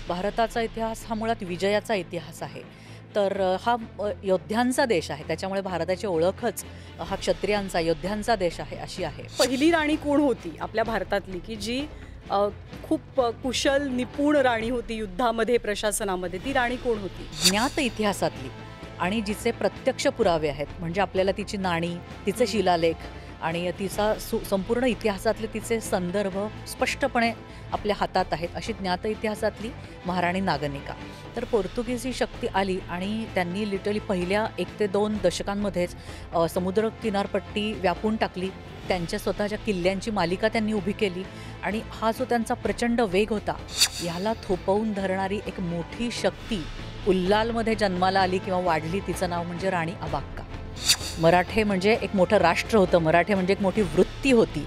भारताचा इतिहास हा मुळात विजयाचा इतिहास आहे. तर हा योद्ध्यांचा देश आहे. त्याच्यामुळे भारताची ओळखच हा क्षत्रियांचा, योद्ध्यांचा देश आहे अशी आहे. पहिली राणी कोण होती आपल्या भारतातली की जी खूप कुशल निपुण राणी होती युद्धामध्ये, प्रशासनामध्ये? ती राणी कोण होती? ज्ञात इतिहासातली आणि जिचे प्रत्यक्ष पुरावे आहेत, म्हणजे आपल्याला तिची नाणी, तिचे शिलालेख आणि तिचा संपूर्ण इतिहासातले तिचे संदर्भ स्पष्टपणे आपल्या हातात आहेत, अशी ज्ञात इतिहासातली महाराणी नागनिका. तर पोर्तुगीजी शक्ती आली आणि त्यांनी लिटरली पहिल्या 1 ते 2 दशकांमध्येच समुद्र किनारपट्टी व्यापून टाकली. त्यांच्या स्वतःच्या किल्ल्यांची मालिका त्यांनी उभी केली आणि हा जो त्यांचा प्रचंड वेग होता, याला थोपवून धरणारी एक मोठी शक्ती उल्हालमध्ये जन्माला आली किंवा वाढली. तिचं नाव म्हणजे राणी अबाक्का. मराठे म्हणजे एक मोठं राष्ट्र होतं, मराठे म्हणजे एक मोठी वृत्ती होती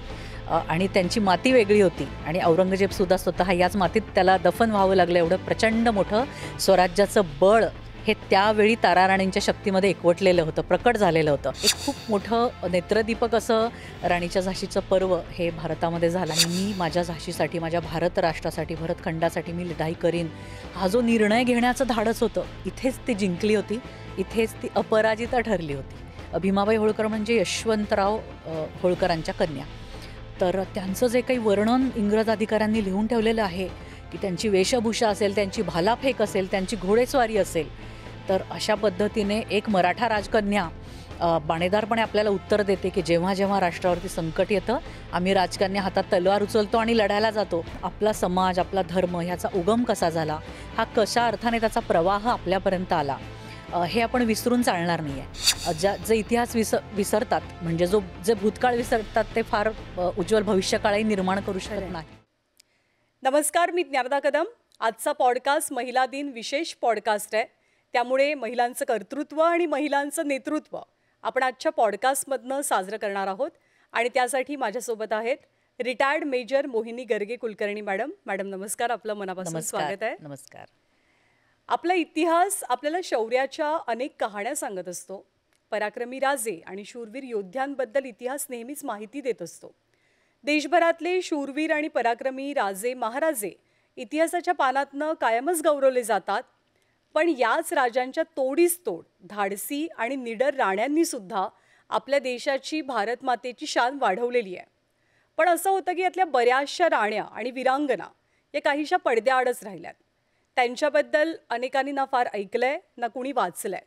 आणि त्यांची माती वेगळी होती आणि औरंगजेबसुद्धा स्वतः याच मातीत त्याला दफन व्हावं लागलं. एवढं प्रचंड मोठं स्वराज्याचं बळ हे त्यावेळी ताराराणींच्या शक्तीमध्ये एकवटलेलं होतं, प्रकट झालेलं होतं. एक खूप मोठं नेत्रदीपक असं राणीच्या झाशीचं पर्व हे भारतामध्ये झालं आणि मी माझ्या झाशीसाठी, माझ्या भारत राष्ट्रासाठी, भरतखंडासाठी मी लढाई करीन, हा जो निर्णय घेण्याचं धाडस होतं, इथेच ती जिंकली होती, इथेच ती अपराजिता ठरली होती. भीमाबाई होळकर म्हणजे यशवंतराव होळकरांच्या कन्या. तर त्यांचं जे काही वर्णन इंग्रज अधिकाऱ्यांनी लिहून ठेवलेलं आहे की त्यांची वेशभूषा असेल, त्यांची भालाफेक असेल, त्यांची घोडेस्वारी असेल, तर अशा पद्धतीने एक मराठा राजकन्या बाणेदारपणे आपल्याला उत्तर देते की जेव्हा जेव्हा राष्ट्रावरती संकट येतं, आम्ही राजकन्या हातात तलवार उचलतो आणि लढायला जातो. आपला समाज, आपला धर्म ह्याचा उगम कसा झाला, हा कशा अर्थाने त्याचा प्रवाह आपल्यापर्यंत आला, हे आपण विसरून चालणार नाही आहे. जे इतिहास विसरतात, म्हणजे जे भूतकाळ विसरतात, ते फार उज्ज्वल भविष्यकाळही निर्माण करू शकत नाही. नमस्कार, मी ज्ञानदा कदम. आजचा पॉडकास्ट महिला दिन विशेष पॉडकास्ट आहे, त्यामुळे महिलांचं कर्तृत्व आणि महिलांचं नेतृत्व आपण आजच्या पॉडकास्टमधनं साजरं करणार आहोत. आणि त्यासाठी माझ्यासोबत आहेत रिटायर्ड मेजर मोहिनी गर्गे कुलकर्णी मॅडम. मॅडम नमस्कार, आपलं मनापासून स्वागत आहे. नमस्कार. आपला इतिहास आपल्याला शौर्याच्या अनेक कहाण्या सांगत असतो. पराक्रमी राजे आणि शूरवीर योद्ध्यांबद्दल इतिहास नेहमीच माहिती देत असतो. देशभरातले शूरवीर आणि पराक्रमी राजे महाराजे इतिहासाच्या पानातनं कायमच गौरवले जातात. पण याच राजांच्या तोडीस तोड धाडसी आणि निडर राण्यांनी सुद्धा आपल्या देशाची, भारत मातेची शान वाढवलेली आहे. पण असं होतं की यातल्या बऱ्याचशा राण्या आणि वीरांगना या काहीशा पडद्याआडच राहिल्यात. त्यांच्याबद्दल अनेकांनी ना फार ऐकलंय ना कुणी वाचलंय.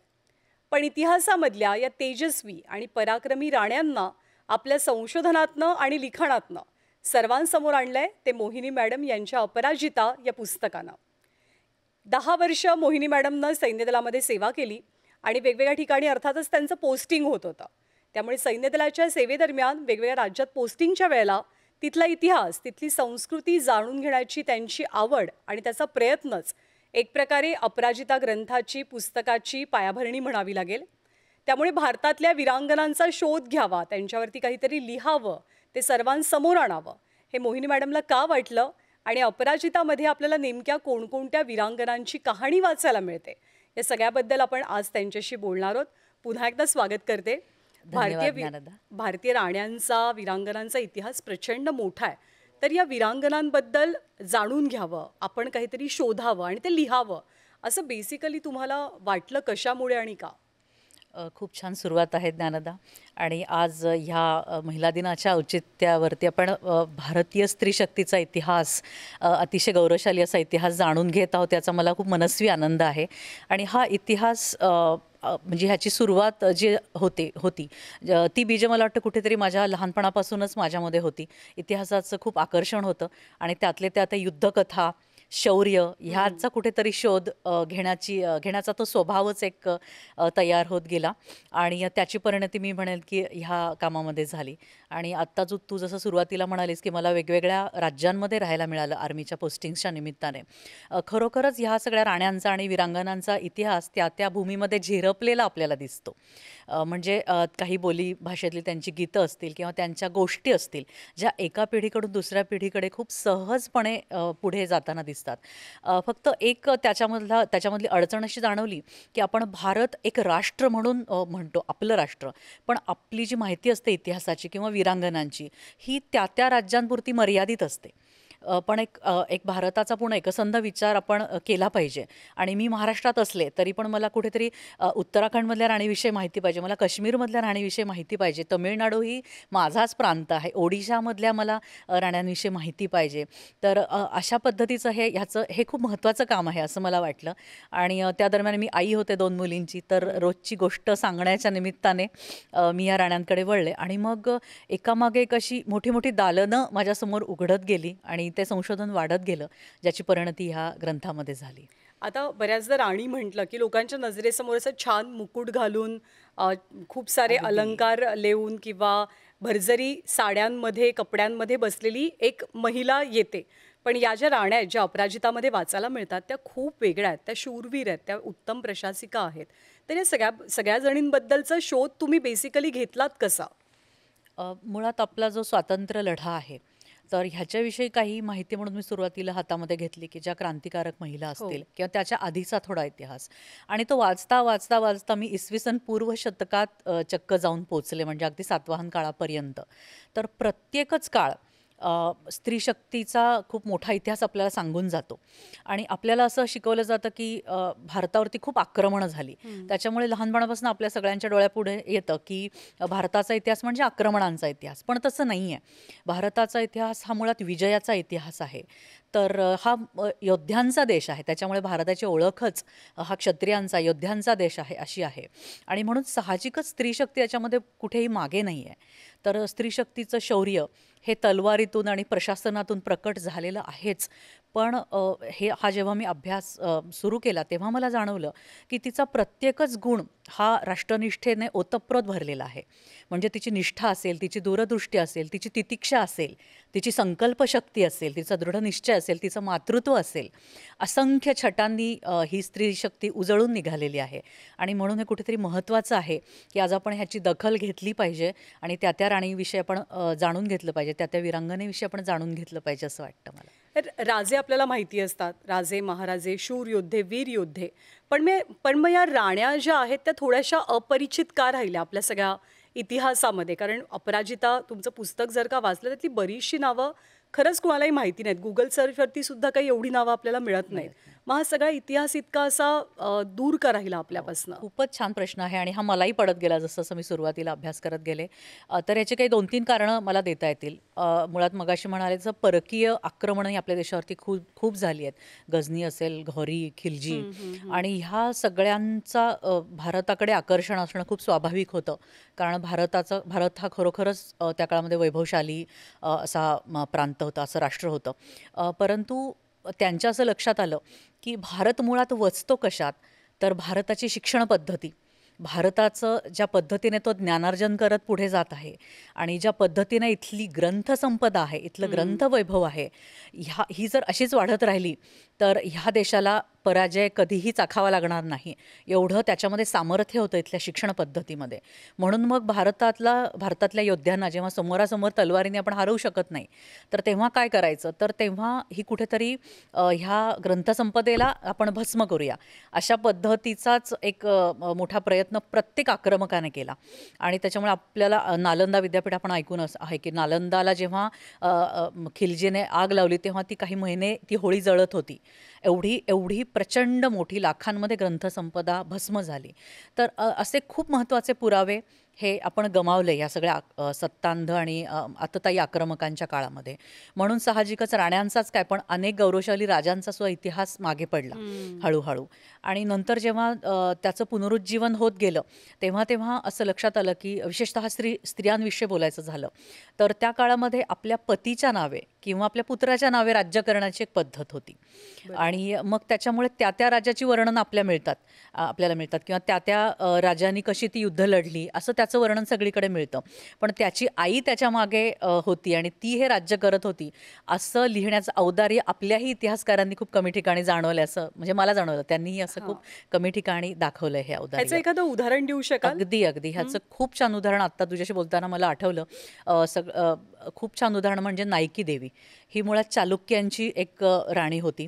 पण इतिहासामधल्या या तेजस्वी आणि पराक्रमी राण्यांना आपल्या संशोधनातनं आणि लिखाणातनं सर्वांसमोर आणलंय ते मोहिनी मॅडम यांच्या अपराजिता या पुस्तकानं. 10 वर्ष मोहिनी मॅडमनं सैन्यदलामध्ये सेवा केली आणि वेगवेगळ्या ठिकाणी अर्थातच त्यांचं पोस्टिंग होत होतं. त्यामुळे सैन्यदलाच्या सेवेदरम्यान वेगवेगळ्या राज्यात पोस्टिंगच्या वेळेला तिथला इतिहास, तिथली संस्कृती जाणून घेण्याची त्यांची आवड आणि त्याचा प्रयत्नच एक प्रकारे अपराजिता ग्रंथाची, पुस्तकाची पायाभरणी म्हणावी लागेल. त्यामुळे भारतातल्या वीरांगनांचा शोध घ्यावा, त्यांच्यावरती काहीतरी लिहावं, ते सर्वांसमोर आणावं, हे मोहिनी मॅडमला का वाटलं आणि अपराजितामध्ये आपल्याला नेमक्या कोणकोणत्या वीरांगनांची कहाणी वाचायला मिळते, या सगळ्याबद्दल आपण आज त्यांच्याशी बोलणार आहोत. पुन्हा एकदा स्वागत करते. भारतीय राण्यांचा, वीरांगनांचा इतिहास प्रचंड मोठा आहे. तर या वीरांगनांबद्दल जाणून घ्यावं, आपण काहीतरी शोधावं आणि ते लिहावं, असं बेसिकली तुम्हाला वाटलं कशामुळे आणि का? खूप छान सुरुवात आहे ज्ञानदा. आणि आज ह्या महिला दिनाच्या औचित्यावरती आपण भारतीय स्त्री शक्तीचा इतिहास, अतिशय गौरवशाली असा इतिहास जाणून घेत आहोत. याचा मला खूप मनस्वी आनंद आहे. आणि हा इतिहास म्हणजे ह्याची सुरुवात जी होती ती बीजे मला वाटतं कुठेतरी माझ्या लहानपणापासूनच माझ्यामध्ये होती. इतिहासाचं खूप आकर्षण होतं आणि त्यातले त्यात युद्धकथा, शौर्य ह्याचा कुठेतरी शोध घेण्याचा तो स्वभावच एक तयार होत गेला आणि त्याची परिणती मी म्हणेल की ह्या कामामध्ये झाली. आणि आत्ता तू जसं सुरुवातीला म्हणालीस की मला वेगवेगळ्या राज्यांमध्ये राहायला मिळालं आर्मीच्या पोस्टिंग्सच्या निमित्ताने. खरोखरच ह्या सगळ्या राण्यांचा आणि वीरांगनांचा इतिहास त्या भूमीमध्ये झिरपलेला आपल्याला दिसतो. म्हणजे काही बोली भाषेतली त्यांची गीतं असतील किंवा त्यांच्या गोष्टी असतील, ज्या एका पिढीकडून दुसऱ्या पिढीकडे खूप सहजपणे पुढे जाताना दिसतात. फक्त एक त्याच्यामधली अडचण अशी जाणवली की आपण भारत एक राष्ट्र म्हणून म्हणतो, आपलं राष्ट्र, पण आपली जी माहिती असते इतिहासाची किंवा वीरांगनांची, ही त्या राज्यांपुरती मर्यादित असते. पण एक भारताचा पूर्ण एकसंध विचार आपण केला पाहिजे. आणि मी महाराष्ट्रात असले तरी पण मला कुठेतरी उत्तराखंडमधल्या राणीविषयी माहिती पाहिजे, मला काश्मीरमधल्या राणीविषयी माहिती पाहिजे, तमिळनाडू ही माझाच प्रांत आहे, ओडिशामधल्या मला राण्यांविषयी माहिती पाहिजे. तर अशा पद्धतीचं ह्याचं हे खूप महत्त्वाचं काम आहे असं मला वाटलं. आणि त्या दरम्यान मी आई होते 2 मुलींची, तर रोजची गोष्ट सांगण्याच्या निमित्ताने मी या राण्यांकडे वळले. आणि मग एकामागे एक अशी मोठी मोठी दालनं माझ्यासमोर उघडत गेली आणि ते संशोधन वाढत गेलं, ज्याची परिणती ह्या ग्रंथामध्ये झाली. आता बऱ्याचदा राणी म्हटलं की लोकांच्या नजरेसमोर असं छान मुकुट घालून खूप सारे अगदी. अलंकार लेऊन किंवा भरजरी साड्यांमध्ये कपड्यांमध्ये बसलेली एक महिला येते. पण या ज्या राण्या आहेत ज्या अपराजितामध्ये वाचायला मिळतात त्या खूप वेगळ्या आहेत, त्या शूरवीर आहेत, त्या उत्तम प्रशासिका आहेत. तर या सगळ्या सगळ्या जणींबद्दलचा शोध तुम्ही बेसिकली घेतलात कसा? मुळात आपला जो स्वातंत्र्य लढा आहे, तर ह्याच्याविषयी काही माहिती म्हणून मी सुरुवातीला हातामध्ये घेतली, की ज्या क्रांतिकारक महिला हो. असतील किंवा त्याच्या आधीचा थोडा इतिहास. आणि तो वाचता वाचता वाचता मी इसवी सन पूर्व शतकात चक्क जाऊन पोचले, म्हणजे अगदी सातवाहन काळापर्यंत. तर प्रत्येकच काळ स्त्री शक्तीचा खूप मोठा इतिहास आपल्याला सांगून जातो. आणि आपल्याला असं शिकवलं जातं की भारतावरती खूप आक्रमणं झाली, त्याच्यामुळे लहानपणापासून आपल्या सगळ्यांच्या डोळ्यापुढे येतं की भारताचा इतिहास म्हणजे आक्रमणांचा इतिहास. पण तसं नाही आहे. भारताचा इतिहास हा मुळात विजयाचा इतिहास आहे. तर हा योद्ध्यांचा देश आहे, त्याच्यामुळे भारताची ओळखच हा क्षत्रियांचा योद्ध्यांचा देश आहे अशी आहे. आणि म्हणून साहजिकच स्त्रीशक्ती याच्यामध्ये कुठेही मागे नाही आहे. तर स्त्रीशक्तीचं शौर्य हे तलवारीतून आणि प्रशासनातून प्रकट झालेलं आहेच. पण हा जेव्हा मी अभ्यास सुरू केला तेव्हा मला जाणवलं की तिचा प्रत्येकच गुण हा राष्ट्रनिष्ठेने ओतप्रोत भरलेला आहे. म्हणजे तिची निष्ठा असेल, तिची दूरदृष्टी असेल, तिची तितिक्षा असेल, तिची संकल्पशक्ती असेल, तिचा दृढनिश्चय असेल, तिचं मातृत्व असेल, असंख्य छटांनी ही स्त्री शक्ती उजळून निघालेली आहे. आणि म्हणून हे कुठेतरी महत्त्वाचं आहे की आज आपण ह्याची दखल घेतली पाहिजे आणि त्या त्या राणीविषयी आपण जाणून घेतलं पाहिजे, त्या त्या वीरांगनेविषयी आपण जाणून घेतलं पाहिजे असं वाटतं मला. तर राजे आपल्याला माहिती असतात, राजे महाराजे शूर योद्धे वीर योद्धे. पण मग या राण्या ज्या आहेत त्या थोड्याशा अपरिचित का राहिल्या आपल्या सगळ्या इतिहासामध्ये? कारण अपराजिता तुमचं पुस्तक जर का वाचलं त्यातली बरीचशी नावं खरंच कोणालाही माहिती नाहीत. गुगल सर्चवरती सुद्धा काही एवढी नावं आपल्याला मिळत नाहीत. मग हा सगळा इतिहास इतका असा दूर का राहिला आपल्यापासून? खूपच छान प्रश्न आहे आणि हा मलाही पडत गेला जसं जसं मी सुरुवातीला अभ्यास करत गेले. तर याचे काही 2-3 कारणं मला देता येतील. मुळात मगाशी म्हणाले तसं परकीय आक्रमणं ही आपल्या देशावरती खूप खूप झाली आहेत. गझनी असेल, घौरी, खिलजी, आणि ह्या सगळ्यांचा भारताकडे आकर्षण असणं खूप स्वाभाविक होतं. कारण भारत हा खरोखरच त्या काळामध्ये वैभवशाली असा प्रांत होता, असं राष्ट्र होतं. परंतु त्यांच्या असं लक्षात आलं की भारत मुळात वचतो कशात, तर भारताची शिक्षण पद्धती, भारताचं ज्या पद्धतीने तो ज्ञानार्जन करत पुढे जात आहे आणि ज्या पद्धतीने इथली ग्रंथसंपदा आहे, इथलं ग्रंथवैभव आहे, ही जर अशीच वाढत राहिली तर ह्या देशाला पराजय कधीही चाखावा लागणार नाही, एवढं त्याच्यामध्ये सामर्थ्य होतं इथल्या शिक्षण पद्धतीमध्ये. म्हणून मग भारतातल्या योद्ध्यांना जेव्हा समोरासमोर तलवारीने आपण हरवू शकत नाही, तर तेव्हा काय करायचं, तर तेव्हा ही कुठेतरी ह्या ग्रंथसंपदेला आपण भस्म करूया अशा पद्धतीचाच एक मोठा प्रयत्न प्रत्येक आक्रमकाने केला. आणि त्याच्यामुळे आपल्याला नालंदा विद्यापीठ आपण ऐकून आहे की नालंदाला जेव्हा खिलजीने आग लावली तेव्हा ती काही महिने ती होळी जळत होती. एवढी एवढी प्रचंड मोठी लाखांमध्ये ग्रंथसंपदा भस्म झाली. तर असे खूप महत्त्वाचे पुरावे हे आपण गमावले या सगळ्या सत्तांध आणि आततायी आक्रमकांच्या काळामध्ये. म्हणून साहजिकच राण्यांचाच काय पण अनेक गौरवशाली राजांचा सुद्धा इतिहास मागे पडला हळूहळू. आणि नंतर जेव्हा त्याचं पुनरुज्जीवन होत गेलं तेव्हा तेव्हा असं लक्षात आलं की विशेषतः स्त्रियांविषयी बोलायचं झालं तर त्या काळामध्ये आपल्या पतीच्या नावे किंवा आपल्या पुत्राच्या नावे राज्य करण्याची एक पद्धत होती. आणि मग त्याच्यामुळे त्या त्या राजाची वर्णनं आपल्याला मिळतात किंवा त्या त्या राजांनी कशी ती युद्ध लढली असं त्याचं वर्णन सगळीकडे मिळतं. पण त्याची आई त्याच्या मागे होती आणि ती हे राज्य करत होती असं लिहिण्याचं औदार्य आपल्याही इतिहासकारांनी खूप कमी ठिकाणी जाणवलं, असं म्हणजे मला जाणवलं. त्यांनीही असं खूप कमी ठिकाणी दाखवलं हे ह्याचं औदार्य. एखादं उदाहरण देऊ शकाल? अगदी अगदी ह्याचं खूप छान उदाहरण आत्ता तुझ्याशी बोलताना मला आठवलं. खूप छान उदाहरण म्हणजे नायकी देवी. ही मुळात चालुक्यांची एक राणी होती.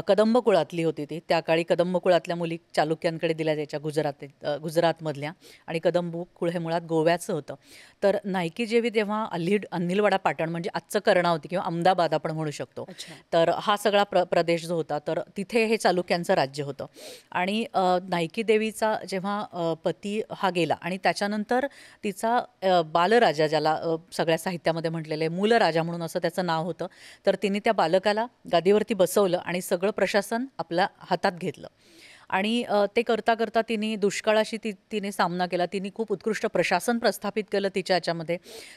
कदंब कुळातली होती ती. त्या काळी कदंब कुळातल्या मुली चालुक्यांकडे दिल्या जायच्या गुजरातमधल्या, आणि कदंब कुळ हे मुळात गोव्याचं होतं. तर नायकी देवी तेव्हा अन्निलवाडा पाटण म्हणजे आजचं कर्णावती किंवा अहमदाबाद आपण म्हणू शकतो. अच्छा. तर हा सगळा प्रदेश जो होता, तर तिथे हे चालुक्यांचं राज्य होतं. आणि नायकी देवीचा जेव्हा पती हा गेला आणि त्याच्यानंतर तिचा बालराजा, ज्याला सगळ्या साहित्यामध्ये म्हटलेलं आहे मूलराजा म्हणून असं त्याचं नाव होतं, तर तिने त्या बालकाला गादीवरती बसवलं आणि सगळं प्रशासन आपल्या हातात घेतलं. आणि ते करता करता तिने दुष्काळाशी तिने सामना केला. तिने खूप उत्कृष्ट प्रशासन प्रस्थापित केलं तिच्या याच्यामध्ये.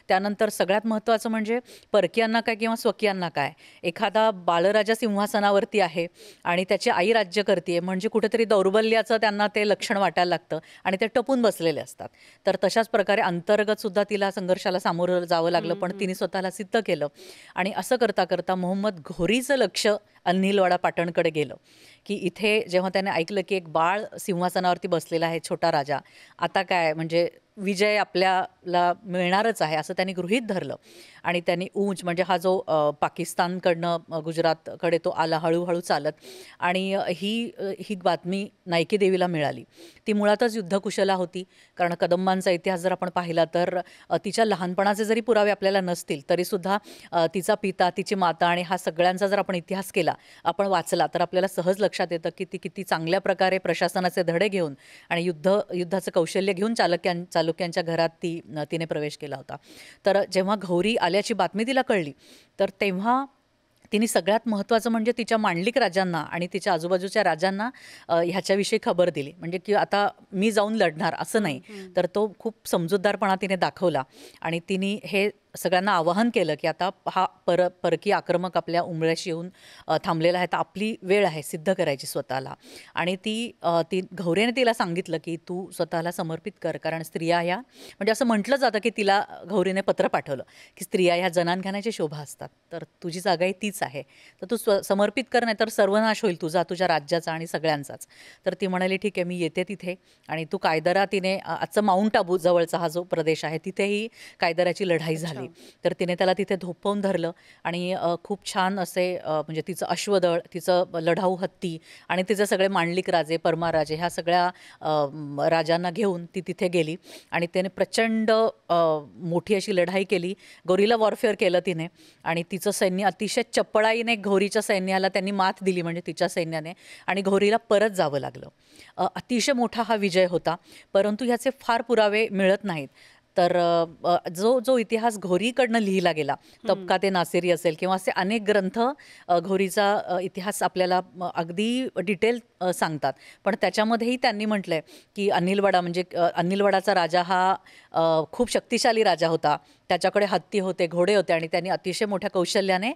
त्यानंतर सगळ्यात महत्त्वाचं म्हणजे परकीयांना काय किंवा स्वकीयांना काय, एखादा बालराजा सिंहासनावरती आहे आणि त्याची आई राज्य करते म्हणजे कुठेतरी दौर्बल्याचं त्यांना ते लक्षण वाटायला लागतं आणि ते टपून बसलेले असतात. तर तशाच प्रकारे अंतर्गत सुद्धा तिला संघर्षाला सामोरं जावं लागलं, पण तिने स्वतःला सिद्ध केलं. आणि असं करता करता मोहम्मद घोरीचं लक्ष अन्निलवाडा पाटणकडे गेलं, की इथे जेव्हा त्याने ऐकलं की एक बाळ सिंहासनावरती बसलेला आहे, छोटा राजा, आता काय म्हणजे विजय आपल्याला मिळणारच आहे असं त्यांनी गृहीत धरलं. आणि त्यांनी ऊंच म्हणजे हा जो पाकिस्तानकडनं गुजरातकडे तो आला हळूहळू चालत. आणि ही बातमी नायकी देवीला मिळाली. ती मुळातच युद्धकुशला होती, कारण कदंबांचा इतिहास जर आपण पाहिला तर तिच्या लहानपणाचे जरी पुरावे आपल्याला नसतील तरीसुद्धा तिचा पिता, तिची माता आणि हा सगळ्यांचा जर आपण इतिहास केला, आपण वाचला, तर आपल्याला सहज लक्षात येतं की ती किती चांगल्या प्रकारे प्रशासनाचे धडे घेऊन आणि युद्धाचं कौशल्य घेऊन चालुक्यांच्या घरात तिने प्रवेश केला होता. तर जेव्हा घौरी आल्याची बातमी तिला कळली, तर तेव्हा तिने सगळ्यात महत्त्वाचं म्हणजे तिच्या मांडलिक राजांना आणि तिच्या आजूबाजूच्या राजांना ह्याच्याविषयी खबर दिली. म्हणजे की आता मी जाऊन लढणार असं नाही, तर तो खूप समजूतदारपणा तिने दाखवला. आणि तिने हे सगळ्यांना आवाहन केलं की आता हा परकीय आक्रमक आपल्या उंबऱ्याशी येऊन थांबलेला आहे, तर आपली वेळ आहे सिद्ध करायची स्वतःला. आणि ती घौरेने तिला सांगितलं की तू स्वतःला समर्पित कर, कारण स्त्रिया ह्या म्हणजे असं म्हटलं जातं की तिला घौरीने पत्र पाठवलं की स्त्रिया ह्या जनानघाण्याची शोभा असतात, तर तुझी जागा तीच आहे, तर तू समर्पित कर, नाही तर सर्वनाश होईल तुझा, तुझ्या राज्याचा आणि सगळ्यांचाच. तर ती म्हणाली ठीक आहे, मी येते तिथे. आणि तू कायदरा, तिने आजचं माउंट आबू जवळचा हा जो प्रदेश आहे तिथेही कायदराची लढाई झाली. तर तिने त्याला तिथे धोपवून धरलं आणि खूप छान असे म्हणजे तिचं अश्वदळ, तिचं लढाऊ हत्ती आणि तिचे सगळे मांडलिक राजे, परमाराजे, ह्या सगळ्या राजांना घेऊन ती तिथे गेली. आणि त्याने प्रचंड मोठी अशी लढाई केली, गोरिला वॉरफेअर केलं तिने. आणि तिचं सैन्य अतिशय चपळाईने घोरीच्या सैन्याला त्यांनी मात दिली, म्हणजे तिच्या सैन्याने, आणि घोरीला परत जावं लागलं. अतिशय मोठा हा विजय होता, परंतु ह्याचे फार पुरावे मिळत नाहीत. तर जो इतिहास घोरीकडनं लिहिला गेला, तबकाते नासिरी असेल किंवा असे अनेक ग्रंथ घोरीचा इतिहास आपल्याला अगदी डिटेल सांगतात. पण त्याच्यामध्येही त्यांनी म्हटलंय की अन्निलवाडा म्हणजे अन्निलवाडाचा राजा हा खूप शक्तिशाली राजा होता, त्याच्याकडे हत्ती होते, घोडे होते, आणि त्यांनी अतिशय मोठ्या कौशल्याने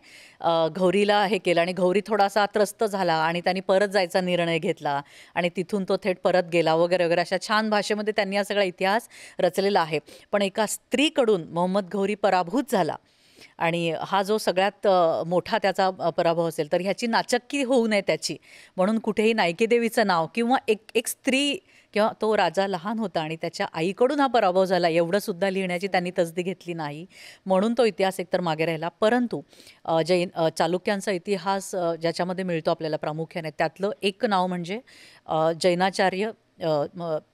घौरीला हे केलं. आणि घौरी थोडासा त्रस्त झाला आणि त्यांनी परत जायचा निर्णय घेतला आणि तिथून तो थेट परत गेला वगैरे वगैरे. अशा छान भाषेमध्ये त्यांनी हा सगळा इतिहास रचलेला आहे. पण एका स्त्रीकडून मोहम्मद घौरी पराभूत झाला, आणि हा जो सगळ्यात मोठा त्याचा पराभव असेल, तर ह्याची नाचक्की होऊ नये त्याची, म्हणून कुठेही नायकी देवीचं नाव किंवा एक स्त्री किंवा तो राजा लहान होता आणि त्याच्या आईकडून हा पराभव झाला एवढं सुद्धा लिहिण्याची त्यांनी तसदी घेतली नाही, म्हणून तो इतिहास एकतर मागे राहिला. परंतु चालुक्यांचा इतिहास ज्याच्यामध्ये मिळतो आपल्याला प्रामुख्याने, त्यातलं एक नाव म्हणजे जैनाचार्य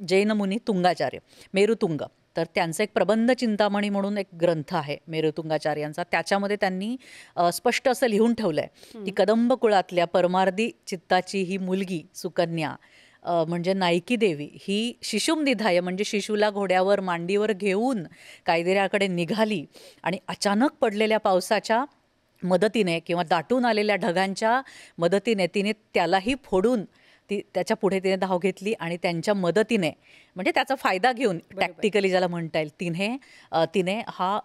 जैन मुनी तुंगाचार्य, मेरुतुंग. तर त्यांचं एक प्रबंध चिंतामणी म्हणून एक ग्रंथ आहे मेरुतुंगाचार्यांचा. त्याच्यामध्ये त्यांनी स्पष्ट असं लिहून ठेवलं आहे की कदंब कुळातल्या परमार्दी चित्ताची ही मुलगी सुकन्या म्हणजे नायकी देवी ही शिशुमनिधाय म्हणजे शिशूला घोड्यावर मांडीवर घेऊन कायदेऱ्याकडे निघाली, आणि अचानक पडलेल्या पावसाच्या मदतीने किंवा दाटून आलेल्या ढगांच्या मदतीने तिने त्यालाही फोडून त्याच्या पुढे तिने धाव घेतली, आणि त्यांच्या मदतीने म्हणजे त्याचा फायदा घेऊन टॅक्टिकली ज्याला म्हणता येईल तिने हा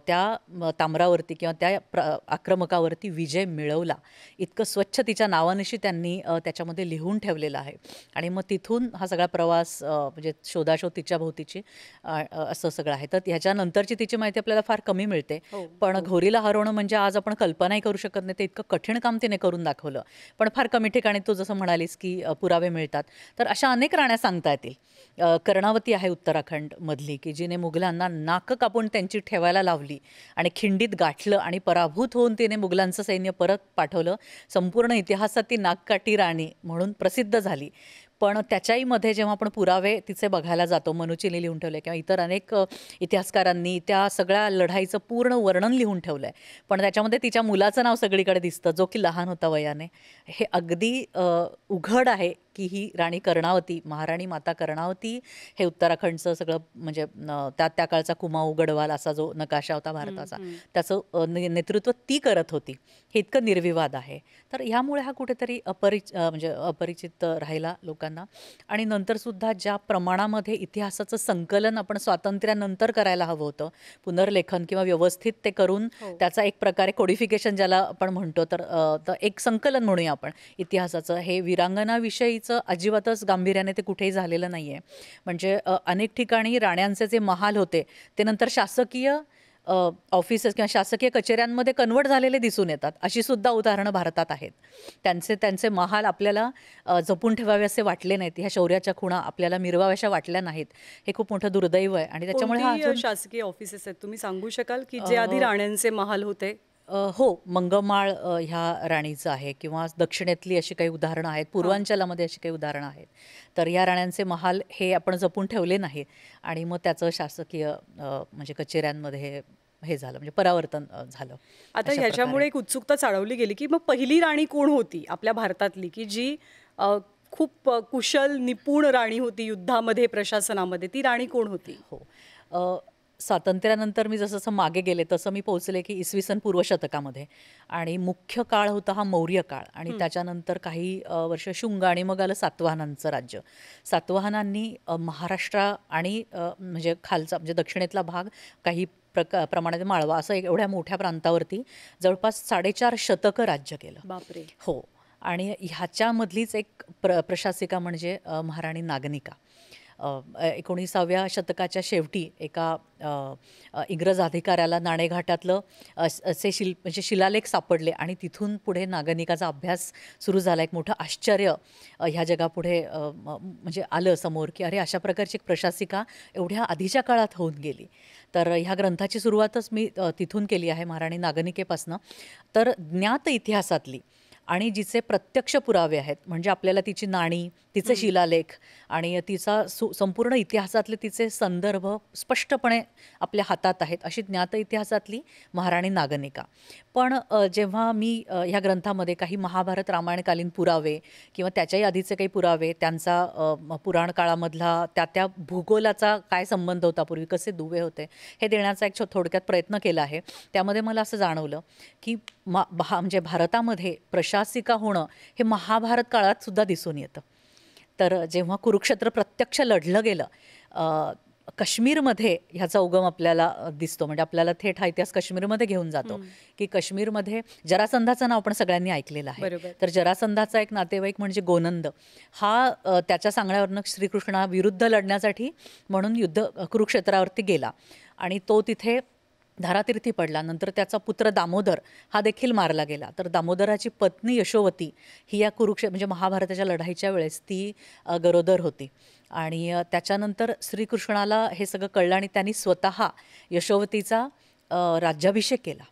त्या ताम्रावरती किंवा त्या आक्रमकावरती विजय मिळवला. इतकं स्वच्छ तिच्या नावानिशी त्यांनी त्याच्यामध्ये लिहून ठेवलेलं आहे. आणि मग तिथून हा सगळा प्रवास म्हणजे शोधाशोध तिच्या भोवतीची असं सगळं आहे. तर ह्याच्यानंतरची तिची माहिती आपल्याला फार कमी मिळते. पण घोरीला हरवणं म्हणजे आज आपण कल्पनाही करू शकत नाही, ते इतकं कठीण काम तिने करून दाखवलं. पण फार कमी ठिकाणी तू जसं म्हणालीस की पुरावे मिळतात, तर अशा अनेक राण्या सांगता येतील. कर्णावती आहे उत्तराखंड मधली, की जिने मुघलांना नाक कापून त्यांची ठेवायला लढवायला लावली आणि खिंडीत गाठलं आणि पराभूत होऊन तिने मुघलांचं सैन्य परत पाठवलं. संपूर्ण इतिहासात ती नागकाठी राणी म्हणून प्रसिद्ध झाली. पण त्याच्याही मध्ये जेव्हा आपण पुरावे तिचे बघायला जातो, मनुचिनी लिहून ठेवले किंवा इतर अनेक इतिहासकारांनी त्या सगळ्या लढाईचं पूर्ण वर्णन लिहून ठेवलं आहे, पण त्याच्यामध्ये तिच्या मुलाचं नाव सगळीकडे दिसतं, जो की लहान होता वयाने. हे अगदी उघड आहे की ही राणी कर्णावती, महाराणी माता कर्णावती हे उत्तराखंडचं सगळं म्हणजे त्या काळचा कुमाऊ गढवाल असा जो नकाशा होता भारताचा, त्याचं नेतृत्व ती करत होती. हे इतकं निर्विवाद आहे. तर ह्यामुळे हा कुठेतरी म्हणजे अपरिचित राहिला लोकांना. आणि नंतरसुद्धा ज्या प्रमाणामध्ये इतिहासाचं संकलन आपण स्वातंत्र्यानंतर करायला हवं होतं, पुनर्लेखन किंवा व्यवस्थित ते करून त्याचा एक प्रकारे कोडिफिकेशन ज्याला आपण म्हणतो, तर एक संकलन म्हणूया आपण इतिहासाचं, हे वीरांगनाविषयीचं अजिबातच गांभीर्याने ते कुठेही झालेलं नाही आहे. म्हणजे अनेक ठिकाणी राण्यांचे जे महाल होते ते नंतर शासकीय ऑफिसेस किंवा शासकीय कचेऱ्यांमध्ये कन्वर्ट झालेले दिसून येतात. अशी सुद्धा उदाहरणं भारतात आहेत. त्यांचे महाल आपल्याला जपून ठेवावे असे वाटले नाहीत, ह्या शौर्याच्या खुणा आपल्याला मिरवाव्याशा वाटल्या नाहीत. हे खूप मोठं दुर्दैव आहे. आणि त्याच्यामुळे कोणती शासकीय ऑफिसेस आहेत तुम्ही सांगू शकाल की जे आधी राण्यांचे महाल होते? हो, मंगमाळ ह्या राणीचं आहे, किंवा दक्षिणेतली अशी काही उदाहरणं आहेत, पूर्वांचलामध्ये अशी काही उदाहरणं आहेत. तर या राण्यांचे महाल हे आपण जपून ठेवले नाही आणि मग त्याचं शासकीय म्हणजे कचेऱ्यांमध्ये हे झालं, म्हणजे परावर्तन झालं. आता ह्याच्यामुळे एक उत्सुकता चाळवली गेली की मग पहिली राणी कोण होती आपल्या भारतातली की जी खूप कुशल निपुण राणी होती युद्धामध्ये, प्रशासनामध्ये? ती राणी कोण होती? हो, स्वातंत्र्यानंतर मी जसं मागे गेले तसं मी पोहोचले की इसवी सन पूर्व शतकामध्ये. आणि मुख्य काळ होता हा मौर्य काळ. आणि त्याच्यानंतर काही वर्ष शुंग आणि मग आलं सातवाहनांचं राज्य. सातवाहनांनी महाराष्ट्र आणि म्हणजे खालचा म्हणजे दक्षिणेतला भाग, काही प्रमाणात माळवा, असं एवढ्या मोठ्या प्रांतावरती जवळपास 4.5 शतकं राज्य केलं. बापरे. हो. आणि ह्याच्यामधलीच एक प्रशासिका म्हणजे महाराणी नागनिका. 19व्या शतकाच्या शेवटी एका इंग्रज अधिकाऱ्याला नाणेघाटातलं असे म्हणजे शिलालेख सापडले आणि तिथून पुढे नागनिकाचा अभ्यास सुरू झाला. एक मोठं आश्चर्य ह्या जगापुढे म्हणजे आलं समोर की अरे, अशा प्रकारची एक प्रशासिका एवढ्या आधीच्या काळात होऊन गेली. तर ह्या ग्रंथाची सुरुवातच मी तिथून केली आहे, महाराणी नागनिकेपासनं. तर ज्ञात इतिहासातली आणि जिचे प्रत्यक्ष पुरावे आहेत, म्हणजे आपल्याला तिची नाणी, तिचे शिलालेख आणि तिचा संपूर्ण इतिहासातले तिचे संदर्भ स्पष्टपणे आपल्या हातात आहेत, अशी ज्ञात इतिहासातली महाराणी नागनिका. पण जेव्हा मी ह्या ग्रंथामध्ये काही महाभारत रामायणकालीन पुरावे किंवा त्याच्याही आधीचे काही पुरावे, त्यांचा पुराण काळामधला त्या भूगोलाचा काय संबंध होता, पूर्वी कसे दुवे होते, हे देण्याचा एक थोडक्यात प्रयत्न केला आहे. त्यामध्ये मला असं जाणवलं की म्हणजे भारतामध्ये प्रशासिका होणं हे महाभारत काळात सुद्धा दिसून येतं. तर जेव्हा कुरुक्षेत्र प्रत्यक्ष लढलं गेलं, काश्मीरमध्ये ह्याचा उगम आपल्याला दिसतो. म्हणजे आपल्याला थेट हा इतिहास काश्मीरमध्ये घेऊन जातो की काश्मीरमध्ये जरासंधाचं नाव आपण सगळ्यांनी ऐकलेलं आहे. तर जरासंधाचा एक नातेवाईक म्हणजे गोनंद, हा त्याच्या सांगण्यावरनं श्रीकृष्णाविरुद्ध लढण्यासाठी म्हणून कुरुक्षेत्रावरती गेला आणि तो तिथे धारातीर्थी पडला. नंतर त्याचा पुत्र दामोदर हा देखील मारला गेला. तर दामोदराची पत्नी यशोवती ही या म्हणजे महाभारताच्या लढाईच्या वेळेस ती गरोदर होती. आणि त्याच्यानंतर श्रीकृष्णाला हे सगळं कळलं आणि त्यांनी स्वतः यशोवतीचा राज्याभिषेक केला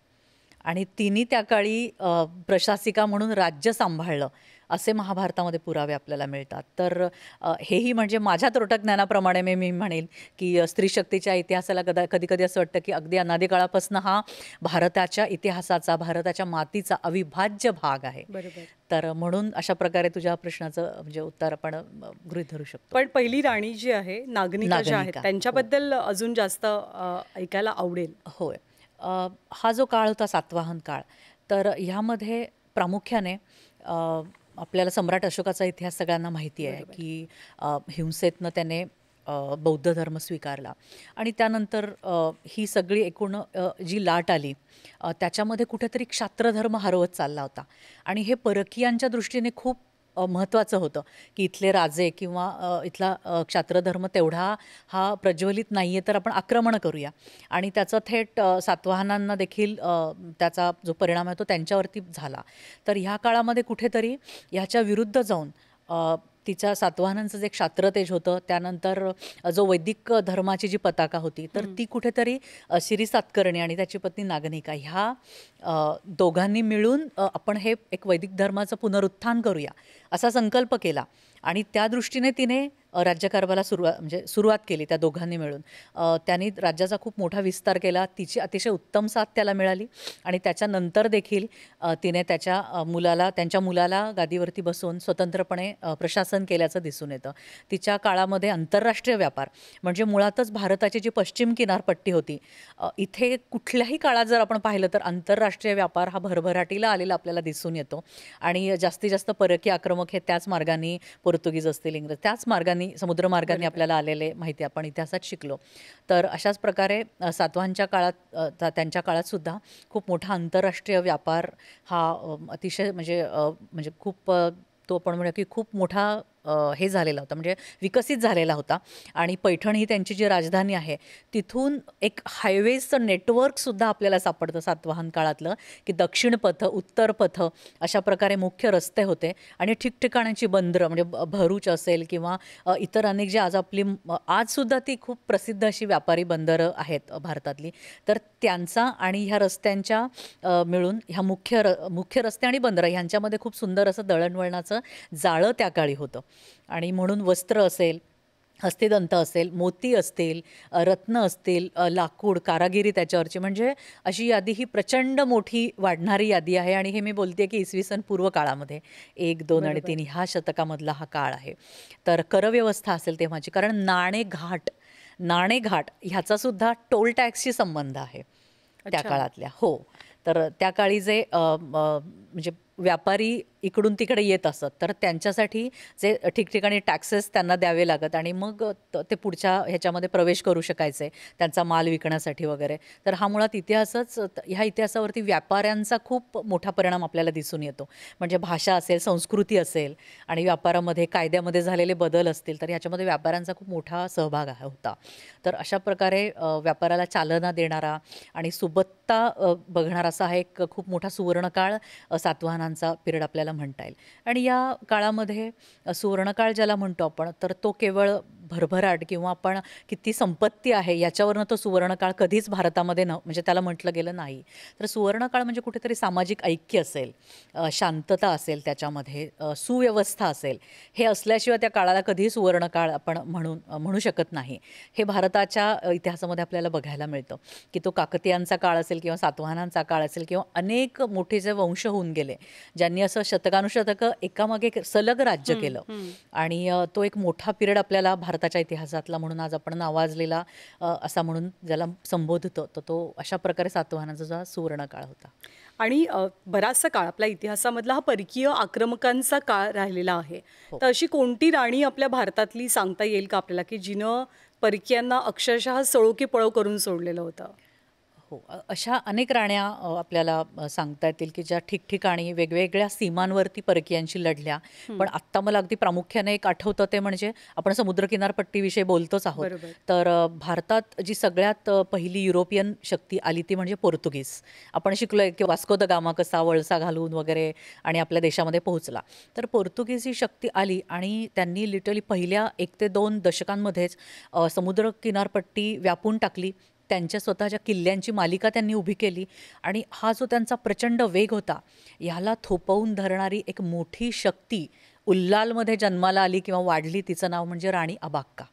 आणि तिने त्या काळी प्रशासिका म्हणून राज्य सांभाळलं, असे महाभारतामध्ये पुरावे आपल्याला मिळतात. तर हेही म्हणजे माझ्या त्रोटक ज्ञानाप्रमाणे मी म्हणेल की स्त्रीशक्तीच्या इतिहासाला कधी कधी असं वाटतं की अगदी अनादी काळापासून हा भारताच्या इतिहासाचा, भारताच्या मातीचा अविभाज्य भाग आहे. तर म्हणून अशा प्रकारे तुझ्या प्रश्नाचं म्हणजे उत्तर आपण गृहीत धरू शकतो. पण पहिली राणी जी आहे, नागनिका ज्या आहेत, त्यांच्याबद्दल अजून जास्त ऐकायला आवडेल. होय. हा जो काळ होता सातवाहन काळ, तर ह्यामध्ये प्रामुख्याने आपल्याला सम्राट अशोकाचा इतिहास सगळ्यांना माहिती आहे की हिंसेतनं त्याने बौद्ध धर्म स्वीकारला आणि त्यानंतर ही सगळी एकूण जी लाट आली त्याच्यामध्ये कुठेतरी क्षात्रधर्म हरवत चालला होता. आणि हे परकीयांच्या दृष्टीने खूप महत्त्वाचं होतं की इथले राजे किंवा इथला क्षात्रधर्म तेवढा हा प्रज्वलित नाही आहे, तर आपण आक्रमण करूया. आणि त्याचं थेट सातवाहनांना देखील त्याचा जो परिणाम आहे तो त्यांच्यावरती झाला. तर ह्या काळामध्ये कुठेतरी ह्याच्या विरुद्ध जाऊन तिच्या सातवाहनांचं जे क्षात्रतेज होतं, त्यानंतर जो वैदिक धर्माची जी पताका होती, तर ती कुठेतरी शिरी सातकर्णी आणि त्याची पत्नी नागनिका ह्या दोघांनी मिळून आपण हे एक वैदिक धर्माचं पुनरुत्थान करूया असा संकल्प केला. आणि त्या दृष्टीने तिने राज्यकारभाराला सुरुवात केली त्या दोघांनी मिळून. त्यांनी राज्याचा खूप मोठा विस्तार केला. तिची अतिशय उत्तम साथ त्याला मिळाली आणि त्याच्यानंतर देखील तिने त्यांच्या मुलाला गादीवरती बसवून स्वतंत्रपणे प्रशासन केल्याचं दिसून येतं. तिच्या काळामध्ये आंतरराष्ट्रीय व्यापार म्हणजे मुळातच भारताची जी पश्चिम किनारपट्टी होती, इथे कुठल्याही काळात जर आपण पाहिलं तर आंतरराष्ट्रीय व्यापार हा भरभराटीला आलेला आपल्याला दिसून येतो. आणि जास्तीत जास्त परकीय आक्रमक हे त्याच मार्गाने, पोर्तुगीज असतील, इंग्रज, त्याच मार्गाने, समुद्रमार्गाने आपल्याला आलेले माहिती आपण इतिहासात शिकलो. तर अशाच प्रकारे सातवाहनच्या काळात, त्यांच्या काळात सुद्धा खूप मोठा आंतरराष्ट्रीय व्यापार हा अतिशय म्हणजे खूप तो आपण म्हणूया की खूप मोठा हे झालेला होता, म्हणजे विकसित झालेला होता. आणि पैठण ही त्यांची जी राजधानी आहे, तिथून एक हायवेजचं नेटवर्कसुद्धा आपल्याला सापडतं सातवाहन काळातलं, की दक्षिण पथ, उत्तर पथ अशा प्रकारे मुख्य रस्ते होते. आणि ठिकठिकाणांची बंदरं म्हणजे भरूच असेल किंवा इतर अनेक जे आजसुद्धा ती खूप प्रसिद्ध अशी व्यापारी बंदरं आहेत भारतातली. तर त्यांचा आणि ह्या रस्त्यांच्या मिळून ह्या मुख्य रस्ते आणि बंदरं ह्यांच्यामध्ये खूप सुंदर असं दळणवळणाचं जाळं त्या काळी होतं. आणि म्हणून वस्त्र असेल, हस्तिदंत असेल, मोती असतील, रत्न असतील, लाकूड, कारागिरी त्याच्यावरची, म्हणजे अशी यादी ही प्रचंड मोठी वाढणारी यादी आहे. आणि हे मी बोलते की इसवी सन पूर्व काळामध्ये 1, 2 आणि 3 ह्या शतकामधला हा काळ आहे. तर करव्यवस्था असेल तेव्हाची, कारण नाणेघाट ह्याचा सुद्धा टोल टॅक्सशी संबंध आहे त्या काळातल्या. हो, तर त्या काळी जे म्हणजे व्यापारी इकडून तिकडे येत असत, तर त्यांच्यासाठी जे ठिकठिकाणी टॅक्सेस त्यांना द्यावे लागत आणि मग ते पुढच्या ह्याच्यामध्ये प्रवेश करू शकायचे त्यांचा माल विकण्यासाठी वगैरे. तर हा मुळात ह्या इतिहासावरती व्यापाऱ्यांचा खूप मोठा परिणाम आपल्याला दिसून येतो. म्हणजे भाषा असेल, संस्कृती असेल आणि व्यापारामध्ये कायद्यामध्ये झालेले बदल असतील, तर ह्याच्यामध्ये व्यापाऱ्यांचा खूप मोठा सहभाग होता. तर अशा प्रकारे व्यापाराला चालना देणारा आणि सुबत्ता बघणारा असा हा एक खूप मोठा सुवर्णकाळ सातवाहनांचा पिरियड आपल्याला म्हणता येईल. आणि या काळामध्ये सुवर्णकाळ ज्याला म्हणतो आपण, तर तो केवळ भरभराट किंवा आपण किती संपत्ती आहे याच्यावरनं तो सुवर्णकाळ कधीच भारतामध्ये म्हणजे त्याला म्हटलं गेलं नाही. तर सुवर्णकाळ म्हणजे कुठेतरी सामाजिक ऐक्य असेल, शांतता असेल, त्याच्यामध्ये सुव्यवस्था असेल, हे असल्याशिवाय त्या काळाला कधीही सुवर्णकाळ आपण म्हणू शकत नाही. हे भारताच्या इतिहासामध्ये आपल्याला बघायला मिळतं की तो काकतीयांचा काळ असेल किंवा सातवाहनांचा काळ असेल किंवा अनेक मोठे जे वंश होऊन गेले, ज्यांनी असं शतकानुशतकं एकामागे एक सलग राज्य केलं. आणि तो एक मोठा पिरियड आपल्याला भारताच्या इतिहासातला म्हणून आज आपण नावाजलेला असा म्हणून ज्याला संबोधतो, तर तो अशा प्रकारे सातवाहनाचा जो सुवर्णकाळ होता. आणि बराचसा काळ आपल्या इतिहासामधला हा परकीय आक्रमकांचा काळ राहिलेला आहे. तर अशी कोणती राणी आपल्या भारतातली सांगता येईल का आपल्याला, की जिनं परकीयांना अक्षरशः सळो की पळो करून सोडलेलं होतं? हो, अशा अनेक राण्या आपल्याला सांगता येतील की ज्या ठिकठिकाणी वेगवेगळ्या सीमांवरती परकीयांशी लढल्या. पण आत्ता मला अगदी प्रामुख्याने एक आठवतं ते म्हणजे आपण समुद्रकिनारपट्टीविषयी बोलतोच आहोत. तर भारतात जी सगळ्यात पहिली युरोपियन शक्ती आली ती म्हणजे पोर्तुगीज. आपण शिकलोय की वास्को द गामा कसा वळसा घालून वगैरे आणि आपल्या देशामध्ये पोहोचला. तर पोर्तुगीज ही शक्ती आली आणि त्यांनी लिटरली पहिल्या 1 ते 2 दशकांमध्येच समुद्रकिनारपट्टी व्यापून टाकली. त्यांच्या स्वतःच्या किल्ल्यांची मालिका त्यांनी उभी केली. आणि हा जो त्यांचा प्रचंड वेग होता, ह्याला थोपवून धरणारी एक मोठी शक्ती उल्लालमध्ये जन्माला आली किंवा वाढली. तिचं नाव म्हणजे राणी अबाक्का.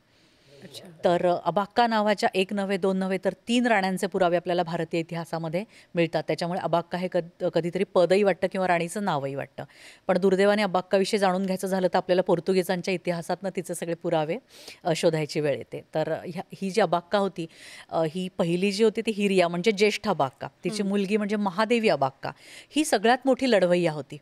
तर अबाक्का नावाच्या 1 नव्हे, 2 नव्हे, तर 3 राण्यांचे पुरावे आपल्याला भारतीय इतिहासामध्ये मिळतात. त्याच्यामुळे अबाक्का हे कधीतरी पदही वाटतं किंवा राणीचं नावही वाटतं. पण दुर्दैवाने अबाक्काविषयी जाणून घ्यायचं झालं तर आपल्याला पोर्तुगीजांच्या इतिहासातनं तिचे सगळे पुरावे शोधायची वेळ येते. तर ही जी अबाक्का होती, ही पहिली जी होती ती हिरिया म्हणजे ज्येष्ठ अबाक्का. तिची मुलगी म्हणजे महादेवी अबाक्का ही सगळ्यात मोठी लढवय्या होती.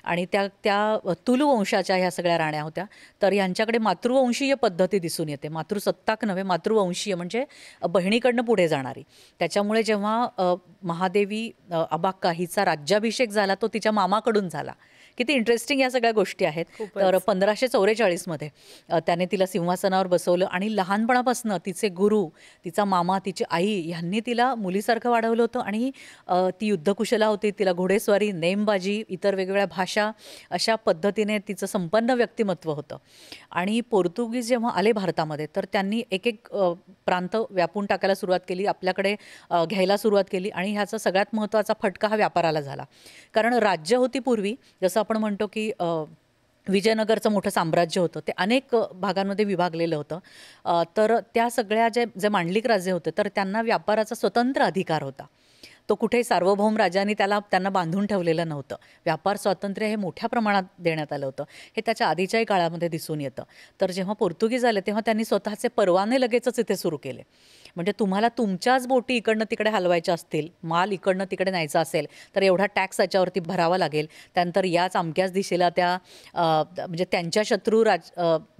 आणि त्या तुलू वंशाच्या ह्या सगळ्या राण्या होत्या. तर यांच्याकडे मातृवंशीय पद्धती दिसून येते. मातृसत्ताक नव्हे, मातृवंशीय म्हणजे बहिणीकडनं पुढे जाणारी. त्याच्यामुळे जेव्हा महादेवी अबाक्का हिचा राज्याभिषेक झाला तो तिच्या मामाकडून झाला किती इंटरेस्टिंग या सगळ्या गोष्टी आहेत. खूपच. तर 1544मध्ये त्याने तिला सिंहासनावर बसवलं आणि लहानपणापासून तिचे गुरु, तिचा मामा, तिची आई ह्यांनी तिला मुलीसारखं वाढवलं होतं. आणि ती युद्धकुशला होती. तिला घोडेस्वारी, नेमबाजी, इतर वेगवेगळ्या भाषा अशा पद्धतीने तिचं संपन्न व्यक्तिमत्व होतं. आणि पोर्तुगीज जेव्हा आले भारतामध्ये तर त्यांनी एक एक प्रांत व्यापून टाकायला सुरुवात केली, आपल्याकडे घ्यायला सुरुवात केली. आणि ह्याचा सगळ्यात महत्त्वाचा फटका हा व्यापाराला झाला. कारण राज्य होती पूर्वी, जसं आपण म्हणतो की विजयनगरचं मोठं साम्राज्य होतं, ते अनेक भागांमध्ये विभागलेलं होतं. तर त्या सगळ्या जे मांडलिक राज्य होते तर त्यांना व्यापाराचा स्वतंत्र अधिकार होता. तो कुठेही सार्वभौम राजांनी त्यांना बांधून ठेवलेलं नव्हतं. व्यापार स्वातंत्र्य हे मोठ्या प्रमाणात देण्यात आलं होतं. हे त्याच्या आधीच्याही काळामध्ये दिसून येतं. तर जेव्हा पोर्तुगीज आले तेव्हा त्यांनी स्वतःचे परवाने लगेचच इथे सुरू केले. म्हणजे तुम्हाला तुमच्याच बोटी इकडनं तिकडे हलवायच्या असतील, माल इकडनं तिकडे न्यायचा असेल तर एवढा टॅक्स याच्यावरती भरावा लागेल. त्यानंतर याच अमक्याच दिशेला म्हणजे त्यांच्या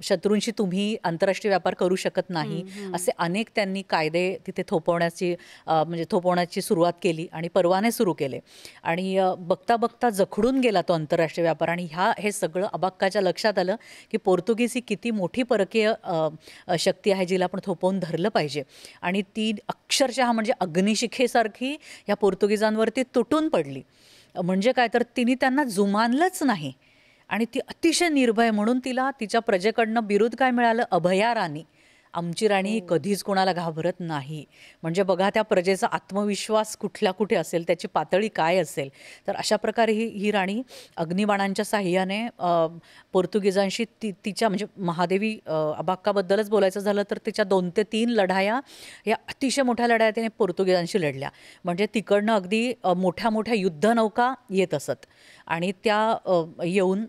शत्रूंशी तुम्ही आंतरराष्ट्रीय व्यापार करू शकत नाही, असे अनेक त्यांनी कायदे तिथे थोपवण्याची सुरुवात केली आणि परवाने सुरू केले. आणि बघता बघता जखडून गेला तो आंतरराष्ट्रीय व्यापार. आणि हे सगळं अबाक्काच्या लक्षात आलं की पोर्तुगीज ही किती मोठी परकीय शक्ती आहे जिला आपण थोपवून धरलं पाहिजे. आणि ती अक्षरशः म्हणजे अग्निशिखेसारखी या पोर्तुगीजांवरती तुटून पडली. म्हणजे काय तर तिने त्यांना जुमानलंच नाही. आणि ती अतिशय निर्भय, म्हणून तिला तिच्या प्रजेकडनं बिरुद काय मिळालं, अभया राणी. आमची राणी ही कधीच कोणाला घाबरत नाही. म्हणजे बघा त्या प्रजेचा आत्मविश्वास कुठल्या कुठे असेल, त्याची पातळी काय असेल. तर अशा प्रकारे ही राणी अग्निबाणांच्या साह्याने पोर्तुगीजांशी तिच्या म्हणजे महादेवी अबाक्काबद्दलच बोलायचं झालं तर तिच्या 2 ते 3 लढाया या अतिशय मोठ्या लढाया तिने पोर्तुगीजांशी लढल्या. म्हणजे तिकडनं अगदी मोठ्या मोठ्या युद्धनौका येत असत आणि त्या येऊन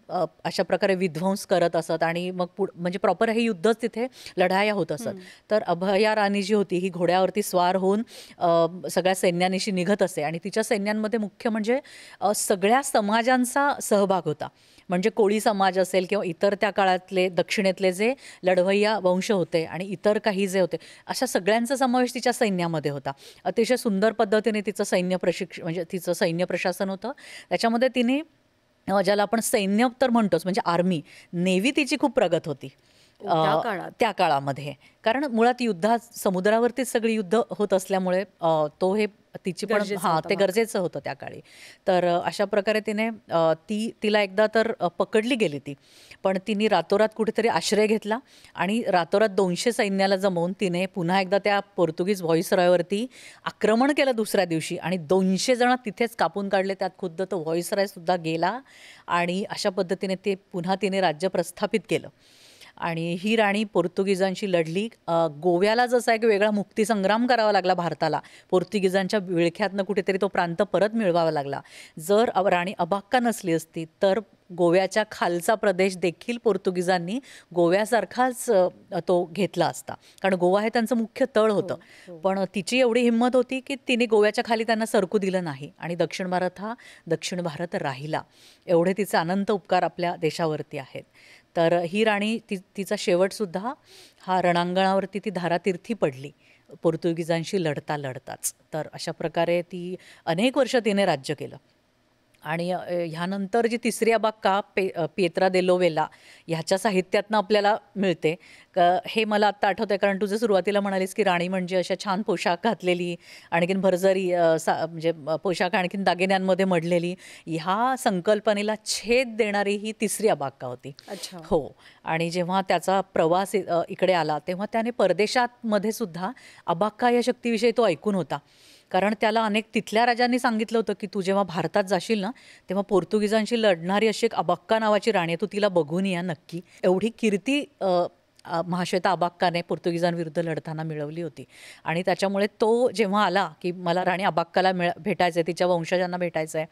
अशा प्रकारे विध्वंस करत असत. आणि मग म्हणजे प्रॉपर हे युद्धच तिथे लढाया होत असत. तर अभया राणी जी होती ही घोड्यावरती स्वार होऊन सगळ्या सैन्यानिशी निघत असे. आणि तिच्या सैन्यांमध्ये मुख्य म्हणजे सगळ्या समाजांचा सहभाग होता. म्हणजे कोळी समाज असेल किंवा इतर त्या काळातले दक्षिणेतले जे लढवय्या वंश होते आणि इतर काही जे होते, अशा सगळ्यांचा समावेश तिच्या सैन्यामध्ये होता. अतिशय सुंदर पद्धतीने तिचं म्हणजे तिचं सैन्य प्रशासन होतं. त्याच्यामध्ये तिने ज्याला आपण सैन्य तर म्हणतोच म्हणजे आर्मी, नेव्ही तिची खूप प्रगत होती त्या काळामध्ये. कारण मुळात युद्धात समुद्रावरतीच सगळी युद्ध होत असल्यामुळे हे तिची पण ते गरजेचं होतं त्या काळी. तर अशा प्रकारे तिला एकदा तर पकडली गेली ती, पण तिने रातोरात कुठेतरी आश्रय घेतला आणि रातोरात 200 सैन्याला जमवून तिने पुन्हा एकदा त्या पोर्तुगीज व्हॉइसरॉयवरती आक्रमण केलं दुसऱ्या दिवशी आणि 200 जण तिथेच कापून काढले. त्यात खुद्द तो व्हॉइसरॉय सुद्धा गेला. आणि अशा पद्धतीने पुन्हा तिने राज्य प्रस्थापित केलं. आणि ही राणी पोर्तुगीजांशी लढली. गोव्याला जसा एक वेगळा मुक्तीसंग्राम करावा लागला भारताला, पोर्तुगीजांच्या विळख्यातनं कुठेतरी तो प्रांत परत मिळवावा लागला. जर राणी अबाक्का नसली असती तर गोव्याच्या खालचा प्रदेश देखील पोर्तुगीजांनी गोव्यासारखाच तो घेतला असता, कारण गोवा हे त्यांचं मुख्य तळ होतं. पण तिची एवढी हिंमत होती की तिने गोव्याच्या खाली त्यांना सरकू दिलं नाही आणि दक्षिण भारत राहिला. एवढे तिचे अनंत उपकार आपल्या देशावरती आहेत. तर ही राणी तिचा शेवटसुद्धा हा रणांगणावरती ती धारातीर्थी पडली पोर्तुगीजांशी लढताच. तर अशा प्रकारे ती अनेक वर्ष तिने राज्य केलं. आणि ह्यानंतर जी तिसरी अबाक्का पिएत्रा दे लोवेला ह्याच्या साहित्यातनं आपल्याला मिळते. हे मला आत्ता आठवतं आहे, कारण तुझं सुरुवातीला म्हणालीस की राणी म्हणजे अशा छान पोशाख घातलेली, आणखीन भरजरी म्हणजे पोशाख आणखीन दागिन्यांमध्ये मढलेली, ह्या संकल्पनेला छेद देणारी ही तिसरी अबाक्का होती. हो. आणि जेव्हा त्याचा प्रवास इकडे आला तेव्हा त्याने परदेशामध्ये सुद्धा अबाक्का या शक्तीविषयी तो ऐकून होता. कारण त्याला अनेक तिथल्या राजांनी सांगितलं होतं की तू जेव्हा भारतात जाशील ना तेव्हा पोर्तुगीजांशी लढणारी अशी एक अबाक्का नावाची राणी आहे, तू तिला बघून या नक्की. एवढी कीर्ती महाश्वेता अबाक्काने पोर्तुगीजांविरुद्ध लढताना मिळवली होती. आणि त्याच्यामुळे तो जेव्हा आला की मला राणी अबाक्काला भेटायचं आहे, तिच्या वंशजांना भेटायचं आहे,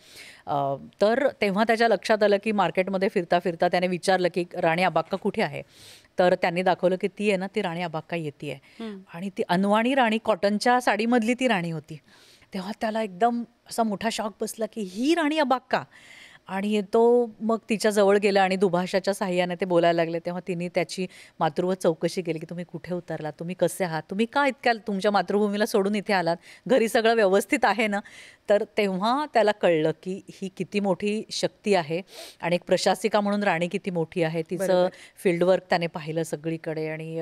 तर तेव्हा त्याच्या लक्षात आलं की मार्केटमध्ये फिरता फिरता त्याने विचारलं की राणी अबाक्का कुठे आहे. तर त्यांनी दाखवलं की ती आहे ना, ती राणी अबाक्का येते आहे. आणि ती अनवाणी राणी, कॉटनच्या साडीमधली ती राणी होती. तेव्हा त्याला एकदम असा मोठा शॉक बसला की ही राणी अबाक्का. आणि तो मग तिच्या जवळ गेला आणि दुभाषाच्या साहाय्याने ते बोलायला लागले. तेव्हा तिने त्याची मातृवत चौकशी केली, की तुम्ही कुठे उतरलात? तुम्ही कसे आहात? तुम्ही का इतक्या तुमच्या मातृभूमीला सोडून इथे आलात? घरी सगळं व्यवस्थित आहे ना? तर तेव्हा त्याला कळलं, की ही किती मोठी शक्ती आहे आणि एक प्रशासिका म्हणून राणी किती मोठी आहे. तिचं बरोबर. फील्डवर्क त्याने पाहिलं सगळीकडे आणि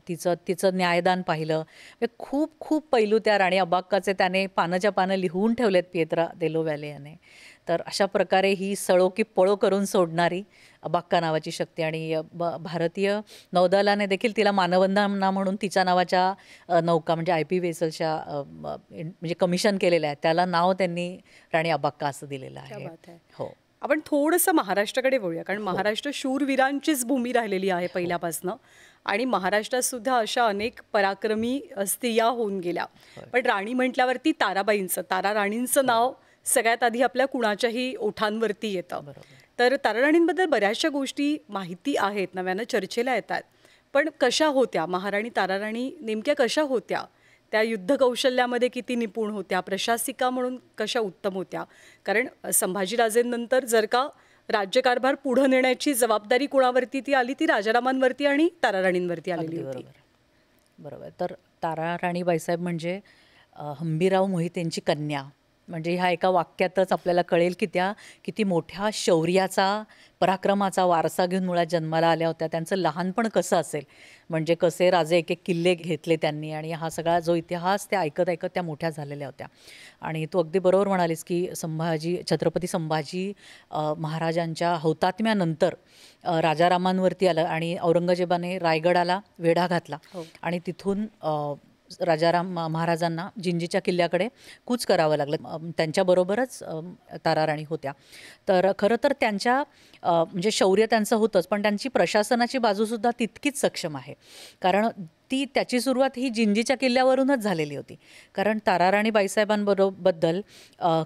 तिचं तिचं न्यायदान पाहिलं. म्हणजे खूप खूप पैलू त्या राणी अबाक्काचे त्याने पानाच्या पानं लिहून ठेवलेत पिएत्रा देलो व्हॅले याने. तर अशा प्रकारे ही सळो की पळो करून सोडणारी अबाक्का नावाची शक्ती आणि भारतीय नौदलाने देखील तिला मानवंदना म्हणून तिच्या नावाच्या नौका म्हणजे IP वेसलच्या म्हणजे कमिशन केलेल्या आहे. त्याला नाव त्यांनी राणी अबाक्का असं दिलेलं क्या आहे. बात आहे. हो. आपण थोडंसं महाराष्ट्राकडे वळूया, कारण महाराष्ट्र शूरवीरांचीच भूमी राहिलेली आहे पहिल्यापासनं. आणि महाराष्ट्रात सुद्धा अशा अनेक पराक्रमी स्त्रिया होऊन गेल्या. पण राणी म्हटल्यावरती ताराबाईंचं, तारा राणींचं नाव सगळ्यात आधी आपल्या कुणाच्याही ओठांवरती येतं. बरोबर. तर तारा राणींबद्दल बऱ्याचशा गोष्टी माहिती आहेत, नव्यानं चर्चेला येतात. पण कशा होत्या महाराणी ताराराणी, नेमक्या कशा होत्या? त्या युद्ध कौशल्यामध्ये किती निपुण होत्या? प्रशासिका म्हणून कशा उत्तम होत्या? कारण संभाजीराजेंनंतर जर का राज्यकारभार पुढं नेण्याची जबाबदारी कोणावरती ती आली, ती राजारामांवरती आणि ताराराणींवरती आलेली अगदी होती. बरोबर. बरोबर. तर तारा राणी बाईसाहेब म्हणजे हंबीरराव मोहितेंची कन्या. म्हणजे ह्या एका वाक्यातच आपल्याला कळेल की त्या किती मोठ्या शौर्याचा, पराक्रमाचा वारसा घेऊन मुळात जन्माला आल्या होत्या. त्यांचं लहानपण कसं असेल, म्हणजे कसे राजे एक एक किल्ले घेतले त्यांनी आणि हा सगळा जो इतिहास त्या ऐकत ऐकत त्या मोठ्या झालेल्या होत्या. आणि तू अगदी बरोबर म्हणालीस की छत्रपती संभाजी महाराजांच्या हौतात्म्यानंतर राजारामांवरती आलं आणि औरंगजेबाने रायगडाला वेढा घातला हो. आणि तिथून महाराजांना जिंजीच्या किल्ल्याकडे कूच करावं लागलं. त्यांच्याबरोबरच ताराराणी होत्या. तर खरं तर त्यांच्या म्हणजे शौर्य त्यांचं होतंच, पण त्यांची प्रशासनाची बाजूसुद्धा तितकीच सक्षम आहे. कारण त्याची सुरुवात ही जिंजीच्या किल्ल्यावरूनच झालेली होती. कारण ताराराणी बाईसाहेबांबद्दल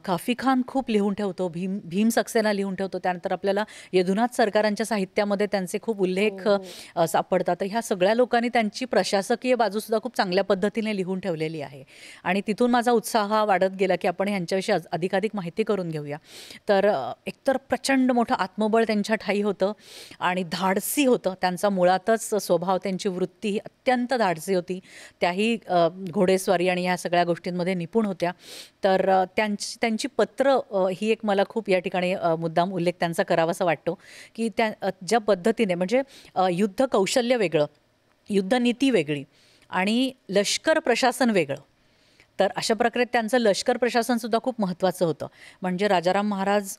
काफी खान खूप लिहून ठेवतो, भीम सक्सेना लिहून ठेवतो. त्यानंतर आपल्याला यदुनाथ सरकारांच्या साहित्यामध्ये त्यांचे खूप उल्लेख सापडतात. तर ह्या सगळ्या लोकांनी त्यांची प्रशासकीय बाजूसुद्धा खूप चांगल्या पद्धतीने लिहून ठेवलेली आहे. आणि तिथून माझा उत्साह हा वाढत गेला की आपण ह्यांच्याविषयी अधिकाधिक माहिती करून घेऊया. तर एकतर प्रचंड मोठं आत्मबळ त्यांच्या ठायी होतं आणि धाडसी होतं. त्यांचा मुळातच स्वभाव, त्यांची वृत्ती ही अत्यंत धाडसी होती. त्याही घोडेस्वारी आणि ह्या सगळ्या गोष्टींमध्ये निपुण होत्या. तर त्यांची पत्र ही एक मला खूप या ठिकाणी मुद्दाम उल्लेख त्यांचा करावासा वाटतो की त्या ज्या पद्धतीने म्हणजे युद्ध कौशल्य वेगळं, युद्धनीती वेगळी आणि लष्कर प्रशासन वेगळं. तर अशा प्रकारे त्यांचं लष्कर प्रशासनसुद्धा खूप महत्त्वाचं होतं. म्हणजे राजाराम महाराज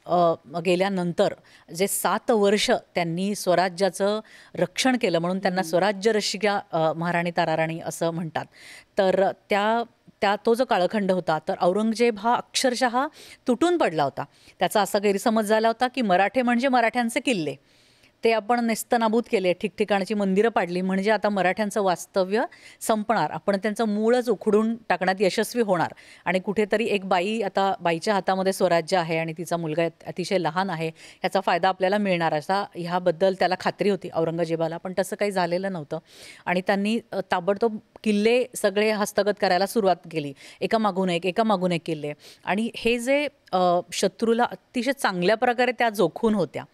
गेल्यानंतर जे 7 वर्ष त्यांनी स्वराज्याचं रक्षण केलं म्हणून त्यांना स्वराज्य रक्षिका महाराणी ताराराणी असं म्हणतात. तर तो जो कालखंड होता, तर औरंगजेब हा अक्षरशः तुटून पडला होता. त्याचा असा गैरसमज झाला होता की मराठे म्हणजे मराठ्यांचे किल्ले, ते आपण नेस्तनाबूत केले, ठिकठिकाणची मंदिरं पाडली म्हणजे आता मराठ्यांचं वास्तव्य संपणार, आपण त्यांचं मूळच उखडून टाकण्यात यशस्वी होणार आणि कुठेतरी एक आता बाईच्या हातामध्ये स्वराज्य आहे आणि तिचा मुलगा अतिशय लहान आहे, ह्याचा फायदा आपल्याला मिळणार असा ह्याबद्दल त्याला खात्री होती औरंगजेबाला. पण तसं काही झालेलं नव्हतं आणि त्यांनी ताबडतोब किल्ले सगळे हस्तगत करायला सुरुवात केली, एकामागून एक किल्ले. आणि हे जे शत्रूला अतिशय चांगल्या प्रकारे त्या जोखून होत्या,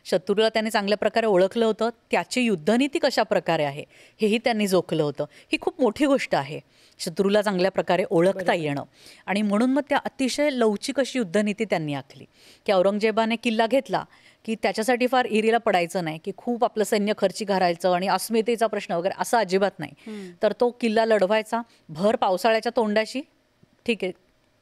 शत्रूला त्यांनी चांगल्या प्रकारे ओळखलं होतं, त्याची युद्धनीती कशा प्रकारे आहे हेही त्यांनी जोखलं होतं. ही खूप मोठी गोष्ट आहे, शत्रूला चांगल्या प्रकारे ओळखता येणं. आणि म्हणून मग त्या अतिशय लवचिक अशी युद्धनीती त्यांनी आखली की औरंगजेबाने किल्ला घेतला की त्याच्यासाठी फार इरीला पडायचं नाही की खूप आपलं सैन्य खर्ची घालायचं आणि अस्मितेचा प्रश्न वगैरे असं अजिबात नाही. तर तो किल्ला लढवायचा, भर पावसाळ्याच्या तोंडाशी ठीक आहे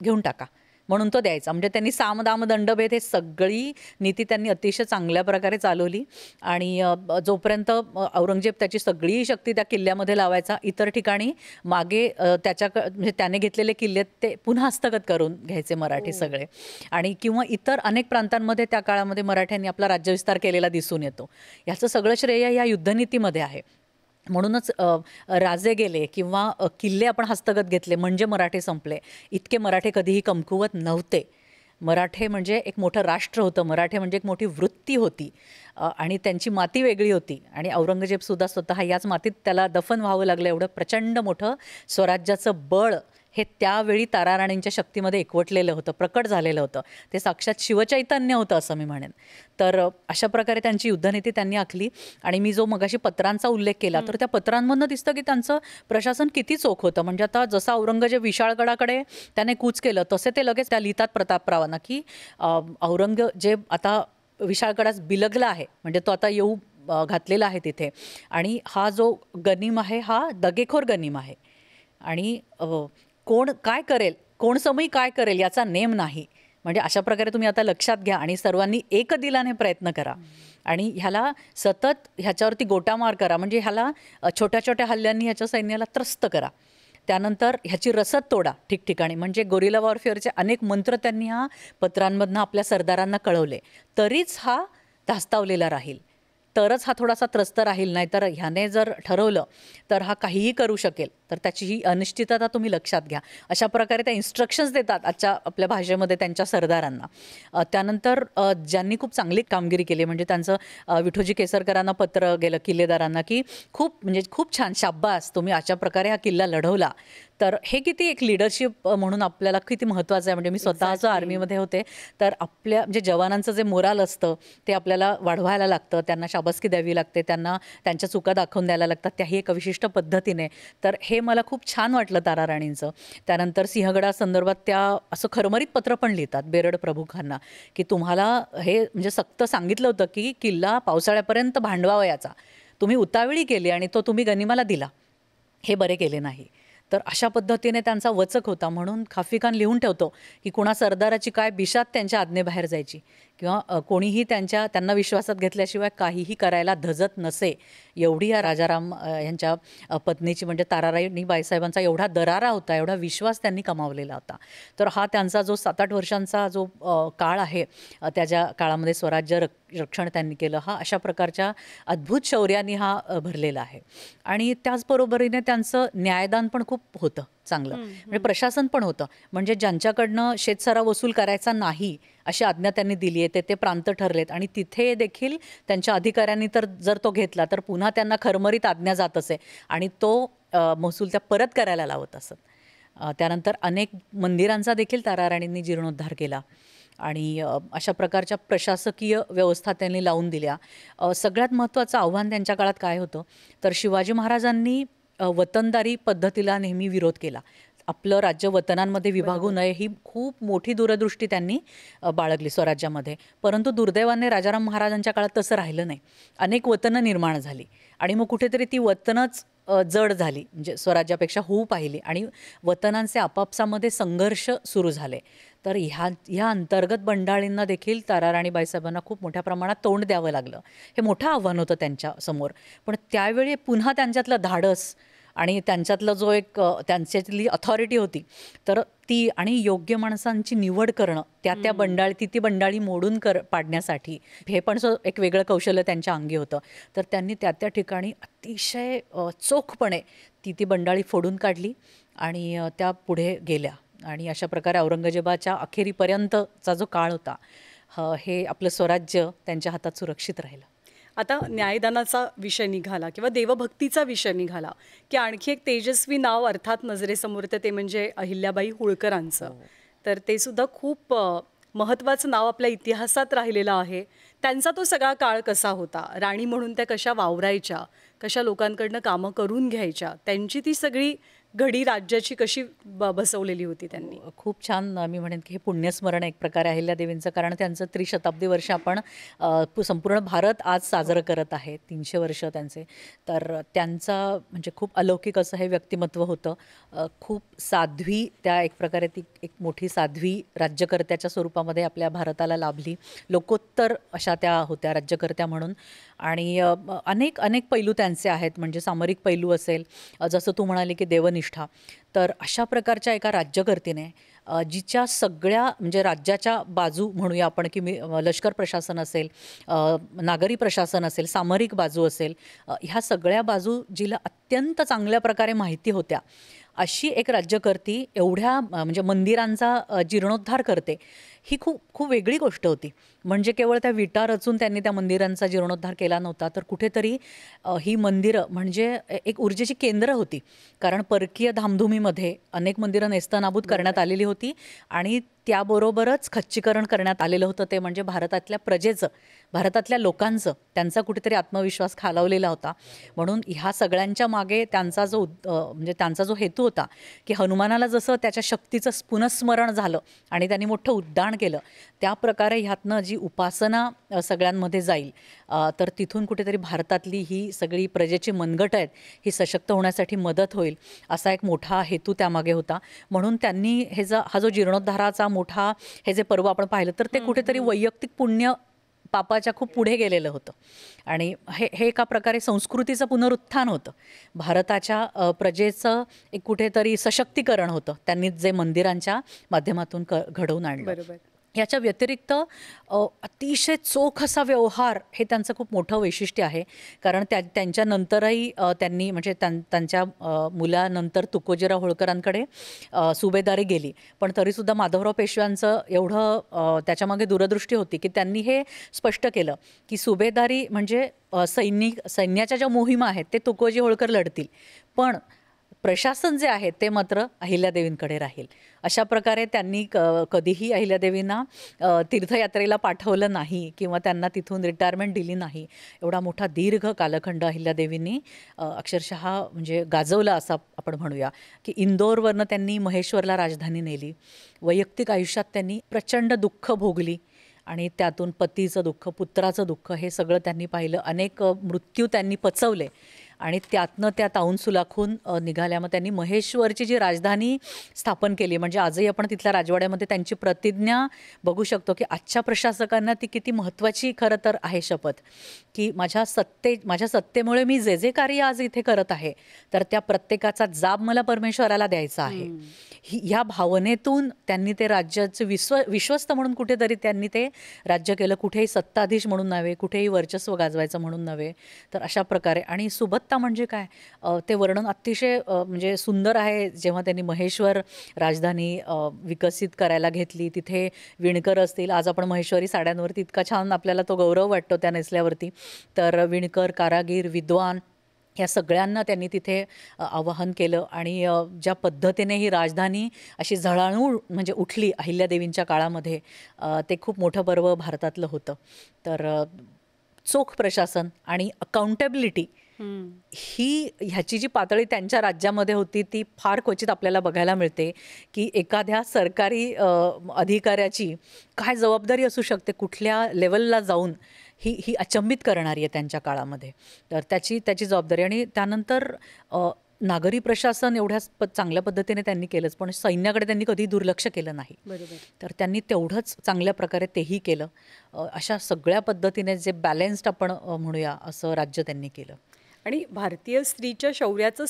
घेऊन टाका म्हणून तो द्यायचा. म्हणजे त्यांनी सामदाम दंडभेद हे सगळी नीती त्यांनी अतिशय चांगल्या प्रकारे चालवली. आणि जोपर्यंत औरंगजेब त्याची सगळी शक्ती त्या किल्ल्यामध्ये लावायचा, इतर ठिकाणी मागे म्हणजे त्याने घेतलेले किल्ले ते पुन्हा हस्तगत करून घ्यायचे मराठी सगळे. आणि किंवा इतर अनेक प्रांतांमध्ये त्या काळामध्ये मराठ्यांनी आपला राज्यविस्तार केलेला दिसून येतो. याचं सगळं श्रेय या युद्धनीतीमध्ये आहे. म्हणूनच राजे गेले किंवा किल्ले आपण हस्तगत घेतले म्हणजे मराठे संपले, इतके मराठे कधीही कमकुवत नव्हते. मराठे म्हणजे एक मोठं राष्ट्र होतं, मराठे म्हणजे एक मोठी वृत्ती होती आणि त्यांची माती वेगळी होती. आणि औरंगजेबसुद्धा स्वतः याच मातीत त्याला दफन व्हावं लागलं. एवढं प्रचंड मोठं स्वराज्याचं बळ हे त्यावेळी ताराराणींच्या शक्तीमध्ये एकवटलेलं होतं, प्रकट झालेलं होतं. ते साक्षात शिवचैतन्य होतं असं मी म्हणेन. तर अशा प्रकारे त्यांची युद्धनीती त्यांनी आखली. आणि मी जो मगाशी पत्रांचा उल्लेख केला, तर त्या पत्रांमधनं दिसतं की त्यांचं प्रशासन किती चोख होतं. म्हणजे आता जसं औरंगजेब विशाळगडाकडे त्याने कूच केलं, तसे ते लगेच त्या लिहितात प्रतापरावांना की औरंगजेब आता विशाळगडास बिलगला आहे, म्हणजे तो आता येऊ घातलेला आहे तिथे. आणि हा जो गनीम आहे हा दगेखोर गनीम आहे. आणि कोण काय करेल, कोण समयी काय करेल याचा नेम नाही. म्हणजे अशा प्रकारे तुम्ही आता लक्षात घ्या आणि सर्वांनी एक दिलाने प्रयत्न करा आणि ह्याला सतत ह्याच्यावरती गोटामार करा. म्हणजे ह्याला छोट्या छोट्या हल्ल्यांनी ह्याच्या सैन्याला त्रस्त करा. त्यानंतर ह्याची रसद तोडा ठिकठिकाणी. म्हणजे गोरिला वॉरफेअरचे अनेक मंत्र त्यांनी ह्या पत्रांमधनं आपल्या सरदारांना कळवले. तरीच हा धास्तावलेला राहील, तरच हा थोडासा त्रस्त राहील. नाही तर ह्याने जर ठरवलं तर हा काहीही करू शकेल. तर त्याची ही अनिश्चितता तुम्ही लक्षात घ्या. अशा प्रकारे त्या इन्स्ट्रक्शन्स देतात आजच्या आपल्या भाषेमध्ये त्यांच्या सरदारांना. त्यानंतर ज्यांनी खूप चांगली कामगिरी केली, म्हणजे त्यांचं विठोजी केसरकरांना पत्र गेलं किल्लेदारांना की खूप छान, शाब्बास, तुम्ही अशा प्रकारे हा किल्ला लढवला. तर हे किती एक लिडरशिप म्हणून आपल्याला किती महत्त्वाचं आहे. म्हणजे मी स्वतःचं आर्मीमध्ये होते, तर आपल्या म्हणजे जवानांचं जे मोराल असतं ते आपल्याला वाढवायला लागतं, त्यांना शाबासकी द्यावी लागते, त्यांना त्यांच्या चुका दाखवून द्यायला लागतात, त्याही एका विशिष्ट पद्धतीने. तर हे मला खूप छान वाटलं ताराराणींचं. त्यानंतर सिंहगडासंदर्भात त्या असं खरमरीत पत्र पण लिहितात बेरड प्रमुखांना की तुम्हाला हे म्हणजे सक्त सांगितलं होतं की किल्ला पावसाळ्यापर्यंत भांडवावयाचा, तुम्ही उतावळी केली आणि तो तुम्ही गनिमाला दिला, हे बरे केले नाही. तर अशा पद्धतीने त्यांचा वचक होता. म्हणून खाफी खान लिहून ठेवतो की कुणा सरदाराची काय बिशात त्यांच्या आज्ञेबाहेर जायची किंवा कोणीही त्यांना विश्वासात घेतल्याशिवाय काहीही करायला धजत नसे. एवढी या राजाराम यांच्या पत्नीची म्हणजे ताराराणी बाईसाहेबांचा एवढा दरारा होता, एवढा विश्वास त्यांनी कमावलेला होता. तर हा त्यांचा जो 7-8 वर्षांचा जो काळ आहे, त्याच्या काळामध्ये स्वराज्य रक्षण त्यांनी केलं. हा अशा प्रकारच्या अद्भुत शौर्याने हा भरलेला आहे. आणि त्याचबरोबरीने त्यांचं न्यायदान पण खूप होतं चांगलं. म्हणजे प्रशासन पण होतं. म्हणजे ज्यांच्याकडनं शेतसारा वसूल करायचा नाही अशी आज्ञा त्यांनी दिली आहे, ते प्रांत ठरलेत आणि तिथे देखील त्यांच्या अधिकाऱ्यांनी तर जर तो घेतला तर पुन्हा त्यांना खरमरीत आज्ञा जात असे आणि तो महसूल त्या परत करायला लावत असत. त्यानंतर अनेक मंदिरांचा देखील ताराराणींनी जीर्णोद्धार केला आणि अशा प्रकारच्या प्रशासकीय व्यवस्था त्यांनी लावून दिल्या. सगळ्यात महत्त्वाचं आव्हान त्यांच्या काळात काय होतं, तर शिवाजी महाराजांनी वतनदारी पद्धतीला नेहमी विरोध केला. आपलं राज्य वतनांमध्ये विभागू नये ही खूप मोठी दूरदृष्टी त्यांनी बाळगली स्वराज्यामध्ये. परंतु दुर्दैवाने राजाराम महाराजांच्या काळात तसं राहिलं नाही. अनेक वतनं निर्माण झाली आणि मग कुठेतरी ती वतनच जड झाली, म्हणजे स्वराज्यापेक्षा होऊ पाहिली आणि वतनांचे आपापसामध्ये संघर्ष सुरू झाले. तर ह्या अंतर्गत बंडाळींना देखील ताराराणी बाईसाहेबांना खूप मोठ्या प्रमाणात तोंड द्यावं लागलं. हे मोठं आव्हान होतं त्यांच्यासमोर. पण त्यावेळी पुन्हा त्यांच्यातलं धाडस आणि त्यांच्यातलं जो एक त्यांच्यातली अथॉरिटी होती, तर ती आणि योग्य माणसांची निवड करणं, त्या बंडाळी ती बंडाळी मोडून पाडण्यासाठी हे पण एक वेगळं कौशल्य त्यांच्या अंगी होतं. तर त्यांनी त्या ठिकाणी अतिशय चोखपणे ती बंडाळी फोडून काढली आणि त्या पुढे गेल्या. आणि अशा प्रकारे औरंगजेबाच्या अखेरीपर्यंतचा जो काळ होता, हे आपलं स्वराज्य त्यांच्या हातात सुरक्षित राहिलं. आता न्यायदानाचा विषय निघाला किंवा देवभक्तीचा विषय निघाला की आणखी एक तेजस्वी नाव अर्थात नजरेसमोर येतं, ते म्हणजे अहिल्याबाई होळकरांचं. तर ते सुद्धा खूप महत्त्वाचं नाव आपल्या इतिहासात राहिलेलं आहे. त्यांचा तो सगळा काळ कसा होता, राणी म्हणून त्या कशा वावरायच्या, कशा लोकांकडनं कामं करून घ्यायच्या, त्यांची ती सगळी घडी राज्याची कशी बसवलेली होती त्यांनी. खूप छान. मी म्हणेन की हे पुण्यस्मरण एक प्रकारे अहिल्यादेवींचं, कारण त्यांचं त्रिशताब्दी वर्ष आपण संपूर्ण भारत आज साजरं करत आहे, 300 वर्ष त्यांचे. तर त्यांचा म्हणजे खूप अलौकिक असं हे व्यक्तिमत्व होतं. खूप साध्वी, त्या एक प्रकारे ती एक मोठी साध्वी राज्यकर्त्याच्या स्वरूपामध्ये आपल्या भारताला लाभली. लोकोत्तर अशा त्या होत्या राज्यकर्त्या म्हणून. आणि अनेक अनेक पैलू त्यांचे आहेत. म्हणजे सामरिक पैलू असेल, जसं तू म्हणाली की देवनिष्ठा. तर अशा प्रकारच्या एका राज्यकर्तीने जिच्या सगळ्या म्हणजे राज्याच्या बाजू म्हणूया आपण की लष्कर प्रशासन असेल, नागरी प्रशासन असेल, सामरिक बाजू असेल, ह्या सगळ्या बाजू जिला अत्यंत चांगल्या प्रकारे माहिती होत्या, अशी एक राज्यकर्ती एवढ्या म्हणजे मंदिरांचा जीर्णोद्धार करते, ही खूप खूप वेगळी गोष्ट होती. म्हणजे केवळ त्या विटा रचून त्यांनी त्या मंदिरांचा जीर्णोद्धार केला नव्हता, तर कुठेतरी ही मंदिरं म्हणजे एक ऊर्जेची केंद्र होती. कारण परकीय धामधुमीमध्ये अनेक मंदिरं नेस्तनाबूत करण्यात आलेली होती आणि त्याबरोबरच खच्चीकरण करण्यात आलेलं होतं. ते म्हणजे भारतातल्या प्रजेचं, भारतातल्या लोकांचं, त्यांचा कुठेतरी आत्मविश्वास खालावलेला होता. म्हणून ह्या सगळ्यांच्या मागे त्यांचा म्हणजे त्यांचा जो हेतू होता की हनुमानाला जसं त्याच्या शक्तीचं पुनस्मरण झालं आणि त्यांनी मोठं उड्डाण केलं, त्या प्रकारे ह्यातनं जी उपासना सगळ्यांमध्ये जाईल, तर तिथून कुठेतरी भारतातली ही सगळी प्रजेची मनगट आहेत ही सशक्त होण्यासाठी मदत होईल, असा एक मोठा हेतू त्यामागे होता. म्हणून त्यांनी हा जो जीर्णोद्धाराचा मोठा हे जे पर्व आपण पाहिलं, तर ते कुठेतरी वैयक्तिक पुण्य पापाच्या खूप पुढे गेलेलं होतं आणि हे एका प्रकारे संस्कृतीचं पुनरुत्थान होतं. भारताच्या प्रजेचं एक कुठेतरी सशक्तीकरण होतं त्यांनी जे मंदिरांच्या माध्यमातून घडवून आणलं. बरोबर. याच्या व्यतिरिक्त अतिशय चोख असा व्यवहार हे त्यांचं खूप मोठं वैशिष्ट्य आहे. कारण त्यांच्यानंतरही त्यांनी म्हणजे त्यांच्या मुलानंतर तुकोजीराव होळकरांकडे सुभेदारी गेली, पण तरीसुद्धा माधवराव पेशव्यांचं एवढं त्याच्यामागे दूरदृष्टी होती की त्यांनी हे स्पष्ट केलं की सुभेदारी म्हणजे सैन्याच्या ज्या मोहिमा आहेत ते तुकोजी होळकर लढतील, पण प्रशासन जे आहे ते मात्र अहिल्यादेवींकडे राहील. अशा प्रकारे त्यांनी कधीही अहिल्यादेवींना तीर्थयात्रेला पाठवलं नाही किंवा त्यांना तिथून रिटायरमेंट दिली नाही. एवढा मोठा दीर्घ कालखंड अहिल्यादेवींनी अक्षरशः म्हणजे गाजवला असं आपण म्हणूया की इंदोरवरनं त्यांनी महेश्वरला राजधानी नेली. वैयक्तिक आयुष्यात त्यांनी प्रचंड दुःख भोगली आणि त्यातून पतीचं दुःख, पुत्राचं दुःख हे सगळं त्यांनी पाहिलं. अनेक मृत्यू त्यांनी पचवले आणि त्यातनं त्या ताऊन सुलाखून निघाल्या. मग त्यांनी महेश्वरची जी राजधानी स्थापन केली, म्हणजे आजही आपण तिथल्या राजवाड्यामध्ये त्यांची प्रतिज्ञा बघू शकतो की आजच्या प्रशासकांना ती किती महत्त्वाची खरं तर आहे शपथ, की माझ्या सत्तेमुळे मी जे जे कार्य आज इथे करत आहे तर त्या प्रत्येकाचा जाब मला परमेश्वराला द्यायचा आहे. ह्या भावनेतून त्यांनी ते राज्याचे विश्वस्त म्हणून कुठेतरी त्यांनी ते राज्य केलं. कुठेही सत्ताधीश म्हणून नव्हे, कुठेही वर्चस्व गाजवायचं म्हणून नव्हे, तर अशा प्रकारे. आणि सुबत्ता म्हणजे काय, ते वर्णन अतिशय म्हणजे सुंदर आहे. जेव्हा त्यांनी महेश्वर राजधानी विकसित करायला घेतली, तिथे विणकर असतील, आज आपण महेश्वरी साड्यांवरती इतका छान आपल्याला तो गौरव वाटतो त्या नेसल्यावरती, तर विणकर, कारागीर, विद्वान या सगळ्यांना त्यांनी तिथे आवाहन केलं आणि ज्या पद्धतीने ही राजधानी अशी झळाळून म्हणजे उठली अहिल्यादेवींच्या काळामध्ये, ते खूप मोठं पर्व भारतातलं होतं. तर चोख प्रशासन आणि अकाउंटेबिलिटी ही ह्याची जी पातळी त्यांच्या राज्यामध्ये होती ती फार क्वचित आपल्याला बघायला मिळते, की एखाद्या सरकारी अधिकाऱ्याची काय जबाबदारी असू शकते कुठल्या लेवलला जाऊन, ही अचंबित करणारी आहे त्यांच्या काळामध्ये. तर त्याची जबाबदारी. आणि त्यानंतर नागरी प्रशासन एवढ्या चांगल्या पद्धतीने त्यांनी केलंच, पण सैन्याकडे त्यांनी कधी दुर्लक्ष केलं नाही. बरोबर. तर त्यांनी तेवढंच चांगल्या प्रकारे तेही केलं. अशा सगळ्या पद्धतीने जे बॅलेन्स्ड आपण म्हणूया असं राज्य त्यांनी केलं. आणि भारतीय स्त्रीच्या शौर्याचं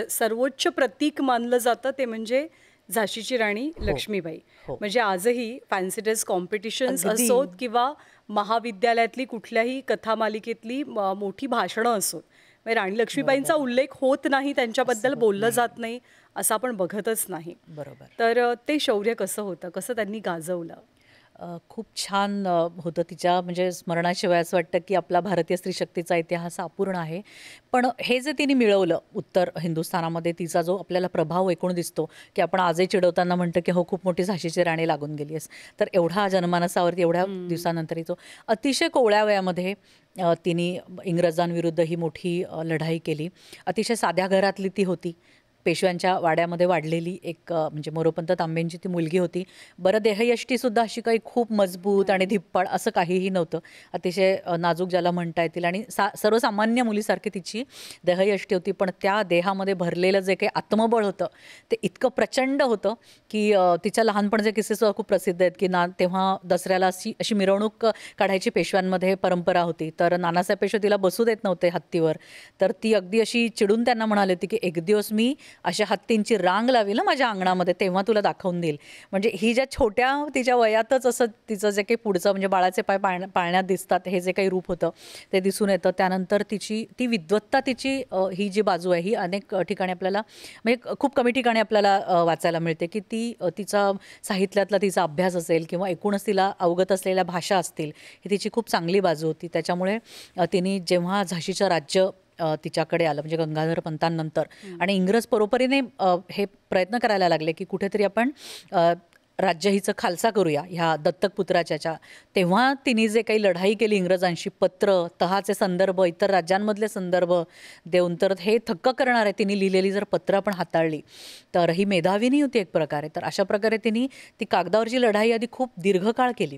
सर्वोच्च प्रतीक मानलं जातं ते म्हणजे झाशीची राणी लक्ष्मीबाई. हो. म्हणजे आजही फॅन्सी ड्रेस कॉम्पिटिशन्स अगदी. असोत किंवा महाविद्यालयातली कुठल्याही कथामालिकेतली मोठी भाषणं असोत, म्हणजे राणी लक्ष्मीबाईंचा उल्लेख होत नाही, त्यांच्याबद्दल बोललं जात नाही, असं आपण बघतच नाही. बरोबर. तर ते शौर्य कसं होतं, कसं त्यांनी गाजवलं? खूप छान होतं. तिच्या म्हणजे स्मरणाशिवाय असं वाटतं की आपला भारतीय स्त्रीशक्तीचा इतिहास अपूर्ण आहे. पण हे जे तिने मिळवलं उत्तर हिंदुस्थानामध्ये, तिचा जो आपल्याला प्रभाव एकूण दिसतो, की आपण आजही चिडवताना म्हणतो की हो खूप मोठी झाशीची राणी लागून गेली आहेस, तर एवढा जनमानसावरती एवढ्या दिवसानंतरही तो अतिशय कोवळ्या वयामध्ये तिने इंग्रजांविरुद्ध ही मोठी लढाई केली. अतिशय साध्या घरातली ती होती. पेशव्यांच्या वाड्यामध्ये वाढलेली एक म्हणजे मोरोपंत तांबेंची ती मुलगी होती. बरं, देहयष्टीसुद्धा अशी काही खूप मजबूत आणि धिप्पाड असं काहीही नव्हतं. अतिशय नाजूक ज्याला म्हणता येतील आणि सर्वसामान्य मुलीसारखी तिची देहयष्टी होती. पण त्या देहामध्ये भरलेलं जे काही आत्मबळ होतं ते इतकं प्रचंड होतं की तिच्या लहानपणाचे किस्सेसुद्धा खूप प्रसिद्ध आहेत की तेव्हा दसऱ्याला अशी मिरवणूक काढायची पेशव्यांमध्ये परंपरा होती. तर नानासाहेब पेशवे तिला बसू देत नव्हते हत्तीवर, तर ती अगदी अशी चिडून त्यांना म्हणाली होती की एक दिवस मी अशा हत्तींची रांग लावी ना माझ्या अंगणामध्ये, तेव्हा तुला दाखवून देईल. म्हणजे ही ज्या छोट्या तिच्या वयातच असं तिचं जे काही पुढचं म्हणजे बाळाचे पाय पाळण्यात दिसतात, हे जे काही रूप होतं ते दिसून येतं. त्यानंतर तिची ती विद्वत्ता, तिची ही जी बाजू आहे ही अनेक ठिकाणी आपल्याला म्हणजे खूप कमी ठिकाणी आपल्याला वाचायला मिळते, की ती तिचा साहित्यातला तिचा अभ्यास असेल किंवा एकूणच तिला अवगत असलेल्या भाषा असतील, ही तिची खूप चांगली बाजू होती. त्याच्यामुळे तिने जेव्हा झाशीचं राज्य तिच्याकडे आलं म्हणजे गंगाधर पंतांनंतर आणि इंग्रज परोपरीने हे प्रयत्न करायला लागले की कुठेतरी आपण राज्य हिचं खालसा करूया ह्या दत्तक पुत्राच्या. तेव्हा तिने जे काही लढाई केली इंग्रजांशी, पत्र, तहाचे संदर्भ, इतर राज्यांमधले संदर्भ देऊन, तर हे थक्क करणार आहे. तिने लिहिलेली जर पत्र आपण हाताळली तर ही मेधाविनी होती एक प्रकारे. तर अशा प्रकारे तिने ती कागदावरची लढाई आधी खूप दीर्घकाळ केली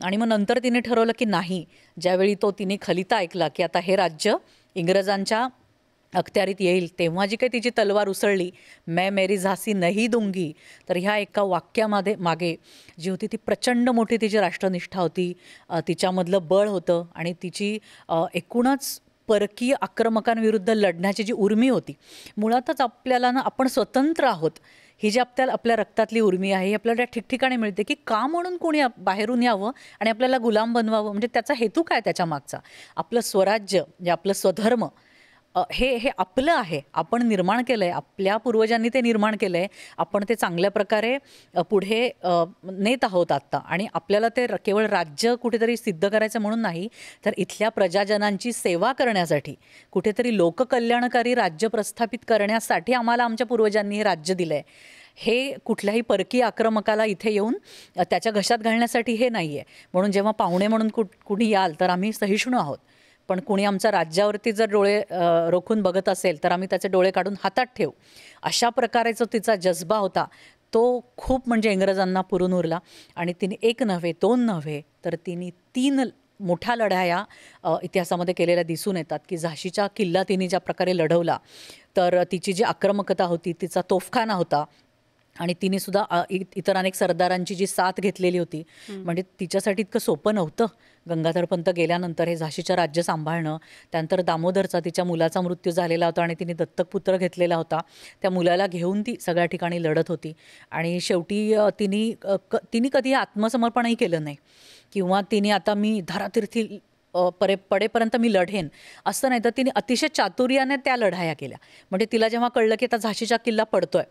आणि मग नंतर तिने ठरवलं की नाही, ज्यावेळी तिने खलिता ऐकला की आता हे राज्य इंग्रजांच्या अखत्यारीत येईल, तेव्हा जी काही तिची तलवार उसळली, मैं मेरी झांसी नहीं दूंगी, तर ह्या एका वाक्यामध्ये मागे जी होती ती प्रचंड मोठी तिची राष्ट्रनिष्ठा होती, तिच्यामधलं बळ होतं आणि तिची एकूणच परकीय आक्रमकांविरुद्ध लढण्याची जी उर्मी होती. मुळातच आपल्याला ना, आपण स्वतंत्र आहोत ही जी आपल्या रक्तातली उर्मी आहे, ही आपल्याला ठिकठिकाणी मिळते. की का म्हणून कोणी बाहेरून यावं आणि आपल्याला गुलाम बनवावं, म्हणजे त्याचा हेतू काय त्याच्या मागचा? आपलं स्वराज्य म्हणजे आपलं स्वधर्म हे हे आपलं आहे, आपण निर्माण केलं आहे, आपल्या पूर्वजांनी ते निर्माण केलं आहे, आपण ते चांगल्या प्रकारे पुढे नेत आहोत आत्ता. आणि आपल्याला ते केवळ राज्य कुठेतरी सिद्ध करायचं म्हणून नाही, तर इथल्या प्रजाजनांची सेवा करण्यासाठी, कुठेतरी लोककल्याणकारी राज्य प्रस्थापित करण्यासाठी आम्हाला आमच्या पूर्वजांनी हे राज्य दिलं आहे. हे कुठल्याही परकीय आक्रमकाला इथे येऊन त्याच्या घशात घालण्यासाठी हे नाही आहे. म्हणून जेव्हा पाहुणे म्हणून कुणी याल तर आम्ही सहिष्णू आहोत, पण कुणी आमच्या राज्यावरती जर डोळे रोखून बघत असेल तर आम्ही त्याचे डोळे काढून हातात ठेवू. अशा प्रकारेचा तिचा जज्बा होता, तो खूप म्हणजे इंग्रजांना पुरून उरला. आणि तिने एक नव्हे, दोन नव्हे, तर तिने 3 मोठ्या लढाया इतिहासामध्ये केलेल्या दिसून येतात. की झाशीचा किल्ला तिने ज्या प्रकारे लढवला, तर तिची जी आक्रमकता होती, तिचा तोफखाना होता आणि तिने सुद्धा इतर अनेक सरदारांची जी साथ घेतलेली होती. म्हणजे तिच्यासाठी इतकं सोपं नव्हतं गंगाधर पंत गेल्यानंतर हे झाशीचं राज्य सांभाळणं. त्यानंतर दामोदरचा, तिच्या मुलाचा मृत्यू झालेला होता आणि तिने दत्तक पुत्र घेतलेला होता. त्या मुलाला घेऊन ती सगळ्या ठिकाणी लढत होती. आणि शेवटी तिने कधी आत्मसमर्पणही केलं नाही किंवा तिने आता मी धारातीर्थी पडेपर्यंत मी लढेन असं नाही, तर तिने अतिशय चातुर्याने त्या लढाया केल्या. म्हणजे तिला जेव्हा कळलं की आता झाशीचा किल्ला पडतोय,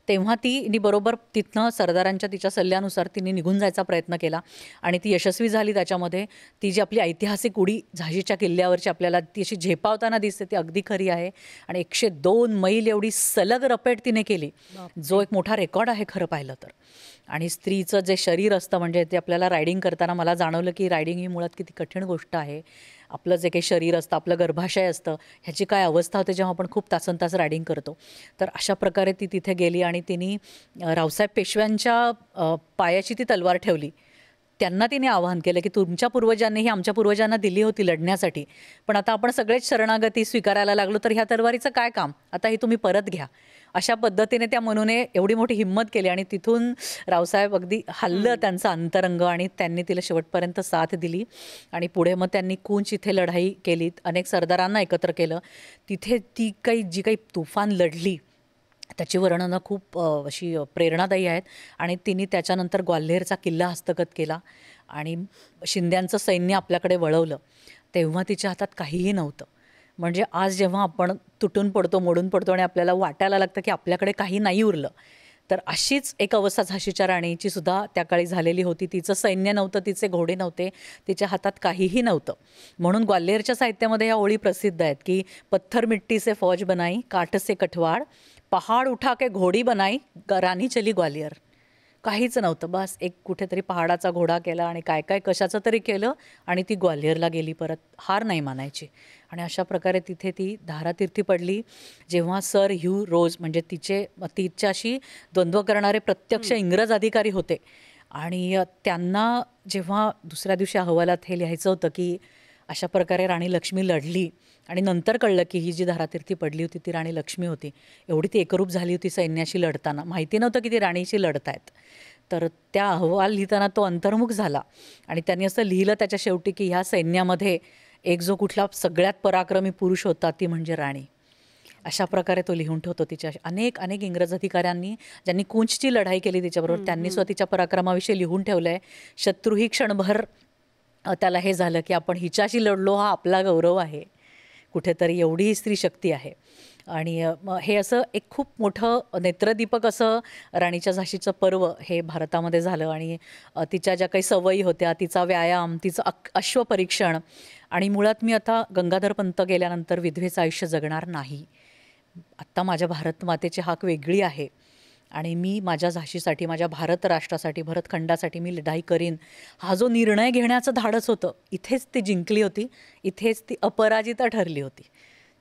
तेव्हा तिने बरोबर तिथनं सरदारांच्या तिच्या सल्ल्यानुसार तिने निघून जायचा प्रयत्न केला आणि ती यशस्वी झाली. त्याच्यामध्ये ती जी आपली ऐतिहासिक उडी झाशीच्या किल्ल्यावरची आपल्याला ती अशी झेपावताना दिसते, ती अगदी खरी आहे. आणि 102 मैल एवढी सलग रपेट तिने केली, जो एक मोठा रेकॉर्ड आहे खरं पाहिलं तर. आणि स्त्रीचं जे शरीर असतं, म्हणजे ते आपल्याला रायडिंग करताना मला जाणवलं की रायडिंग ही मुळात किती कठीण गोष्ट आहे. आपलं जे काही शरीर असतं, आपलं गर्भाशय असतं, ह्याची काय अवस्था होते जेव्हा आपण खूप तासनतास रायडिंग करतो. तर अशा प्रकारे ती तिथे गेली आणि तिने रावसाहेब पेशव्यांच्या पायाची ती तलवार ठेवली. त्यांना तिने आवाहन केलं की तुमच्या पूर्वजांनीही आमच्या पूर्वजांना दिली होती लढण्यासाठी, पण आता आपण सगळेच शरणागती स्वीकारायला लागलो, तर ह्या तलवारीचं काय काम, आता ही तुम्ही परत घ्या. अशा पद्धतीने त्या मनुने एवढी मोठी हिंमत केली आणि तिथून रावसाहेब अगदी हल्लं त्यांचं अंतरंग आणि त्यांनी तिला शेवटपर्यंत साथ दिली. आणि पुढे मग त्यांनी कूच इथे लढाई केली, अनेक सरदारांना एकत्र केलं. तिथे ती जी काही तुफान लढली त्याची वर्णनं खूप अशी प्रेरणादायी आहेत. आणि तिने त्याच्यानंतर ग्वाल्हेरचा किल्ला हस्तगत केला आणि शिंद्यांचं सैन्य आपल्याकडे वळवलं. तेव्हा तिच्या हातात काहीही नव्हतं. म्हणजे आज जेव्हा आपण तुटून पडतो, मोडून पडतो आणि आपल्याला वाटायला लागतं की आपल्याकडे काही नाही उरलं, तर अशीच एक अवस्था झाशीच्या राणीची सुद्धा त्या काळी झालेली होती. तिचं सैन्य नव्हतं, तिचे घोडे नव्हते, तिच्या हातात काहीही नव्हतं. म्हणून ग्वाल्हेरच्या साहित्यामध्ये या ओळी प्रसिद्ध आहेत की पत्थर मिट्टी से फौज बनाई, काठ से कठवाड, पहाड उठा के घोडी बनाई, राणी चली ग्वालियर. काहीच नव्हतं, बस एक कुठेतरी पहाडाचा घोडा केला आणि काय काय कशाचं तरी केलं आणि ती ग्वाल्हेरला गेली परत, हार नाही मानायची. आणि अशा प्रकारे तिथे ती धारातीर्थी पडली. जेव्हा सर ह्यू रोज म्हणजे तिच्याशी द्वंद्व करणारे प्रत्यक्ष इंग्रज अधिकारी होते आणि त्यांना जेव्हा दुसऱ्या दिवशी अहवालात हे लिहायचं होतं की अशा प्रकारे राणी लक्ष्मी लढली आणि नंतर कळलं की ही जी धारातीर्थी पडली होती ती राणी लक्ष्मी होती, एवढी ती एकरूप झाली होती सैन्याशी लढताना, माहिती नव्हतं की ती राणीशी लढतायत. तर त्या अहवाल लिहिताना तो अंतर्मुख झाला आणि त्यांनी असं लिहिलं त्याच्या शेवटी की ह्या सैन्यामध्ये एक जो कुठला सगळ्यात पराक्रमी पुरुष होता ती म्हणजे राणी. अशा प्रकारे तो लिहून ठेवतो तिच्या अनेक अनेक इंग्रज अधिकाऱ्यांनी ज्यांनी कूचची लढाई केली तिच्याबरोबर त्यांनी सुद्धा तिच्या पराक्रमाविषयी लिहून ठेवलं आहे. शत्रूही क्षणभर त्याला हे झालं की आपण हिच्याशी लढलो, हा आपला गौरव आहे. कुठेतरी एवढी स्त्री शक्ती आहे. आणि हे असं एक खूप मोठं नेत्रदीपक असं राणीच्या झाशीचं पर्व हे भारतामध्ये झालं. आणि तिच्या ज्या काही सवयी होत्या, तिचा व्यायाम, तिचं अश्वपरीक्षण. आणि मुळात मी आता गंगाधर पंत गेल्यानंतर विधवेचं आयुष्य जगणार नाही. आत्ता माझ्या भारत मातेची हाक वेगळी आहे आणि मी माझ्या झाशीसाठी, माझ्या भारत राष्ट्रासाठी, भरतखंडासाठी मी लढाई करीन, हा जो निर्णय घेण्याचं धाडस होतं, इथेच ती जिंकली होती, इथेच ती अपराजिता ठरली होती.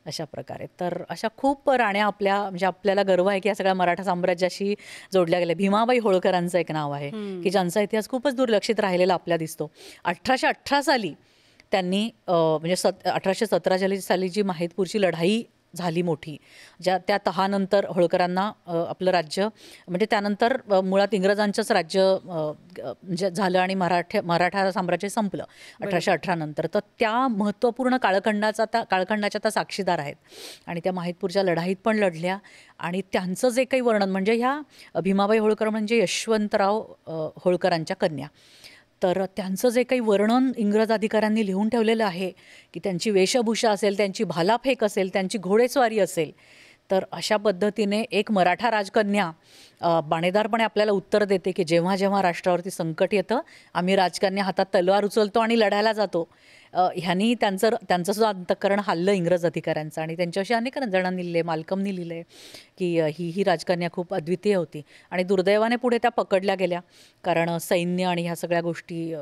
अशा प्रकारे तर अशा खूप राण्या आपल्या, म्हणजे आपल्याला गर्व आहे की या सगळ्या मराठा साम्राज्याशी जोडल्या गेल्या. भीमाबाई होळकरांचं एक नाव आहे की ज्यांचा इतिहास खूपच दुर्लक्षित राहिलेला आपल्या दिसतो. 1818 साली त्यांनी म्हणजे 1817 साली जी माहितपूरची लढाई झाली मोठी, त्या तहानंतर होळकरांना आपलं राज्य, म्हणजे त्यानंतर मुळात इंग्रजांचंच राज्य म्हणजे झालं आणि मराठा साम्राज्य संपलं 1818 नंतर. तर त्या महत्त्वपूर्ण काळखंडाच्या त्या साक्षीदार आहेत आणि त्या माहितपूरच्या लढाईत पण लढल्या. आणि त्यांचं जे काही वर्णन, म्हणजे ह्या भीमाबाई होळकर म्हणजे यशवंतराव होळकरांच्या कन्या, तर त्यांचं जे काही वर्णन इंग्रज अधिकाऱ्यांनी लिहून ठेवलेलं आहे की त्यांची वेशभूषा असेल, त्यांची भालाफेक असेल, त्यांची घोडेस्वारी असेल, तर अशा पद्धतीने एक मराठा राजकन्या बाणेदारपणे आपल्याला उत्तर देते की जेव्हा जेव्हा राष्ट्रावरती संकट येतं, आम्ही राजकन्या हातात तलवार उचलतो आणि लढायला जातो. ह्यांनी त्यांचं सुद्धा अंतःकरण हल्लं इंग्रज अधिकाऱ्यांचं. आणि त्यांच्याशी अनेक जणांनी लिहिले, मालकमनी लिहिलं की ही राजकन्या खूप अद्वितीय होती. आणि दुर्दैवाने पुढे त्या पकडल्या गेल्या, कारण सैन्य आणि ह्या सगळ्या गोष्टी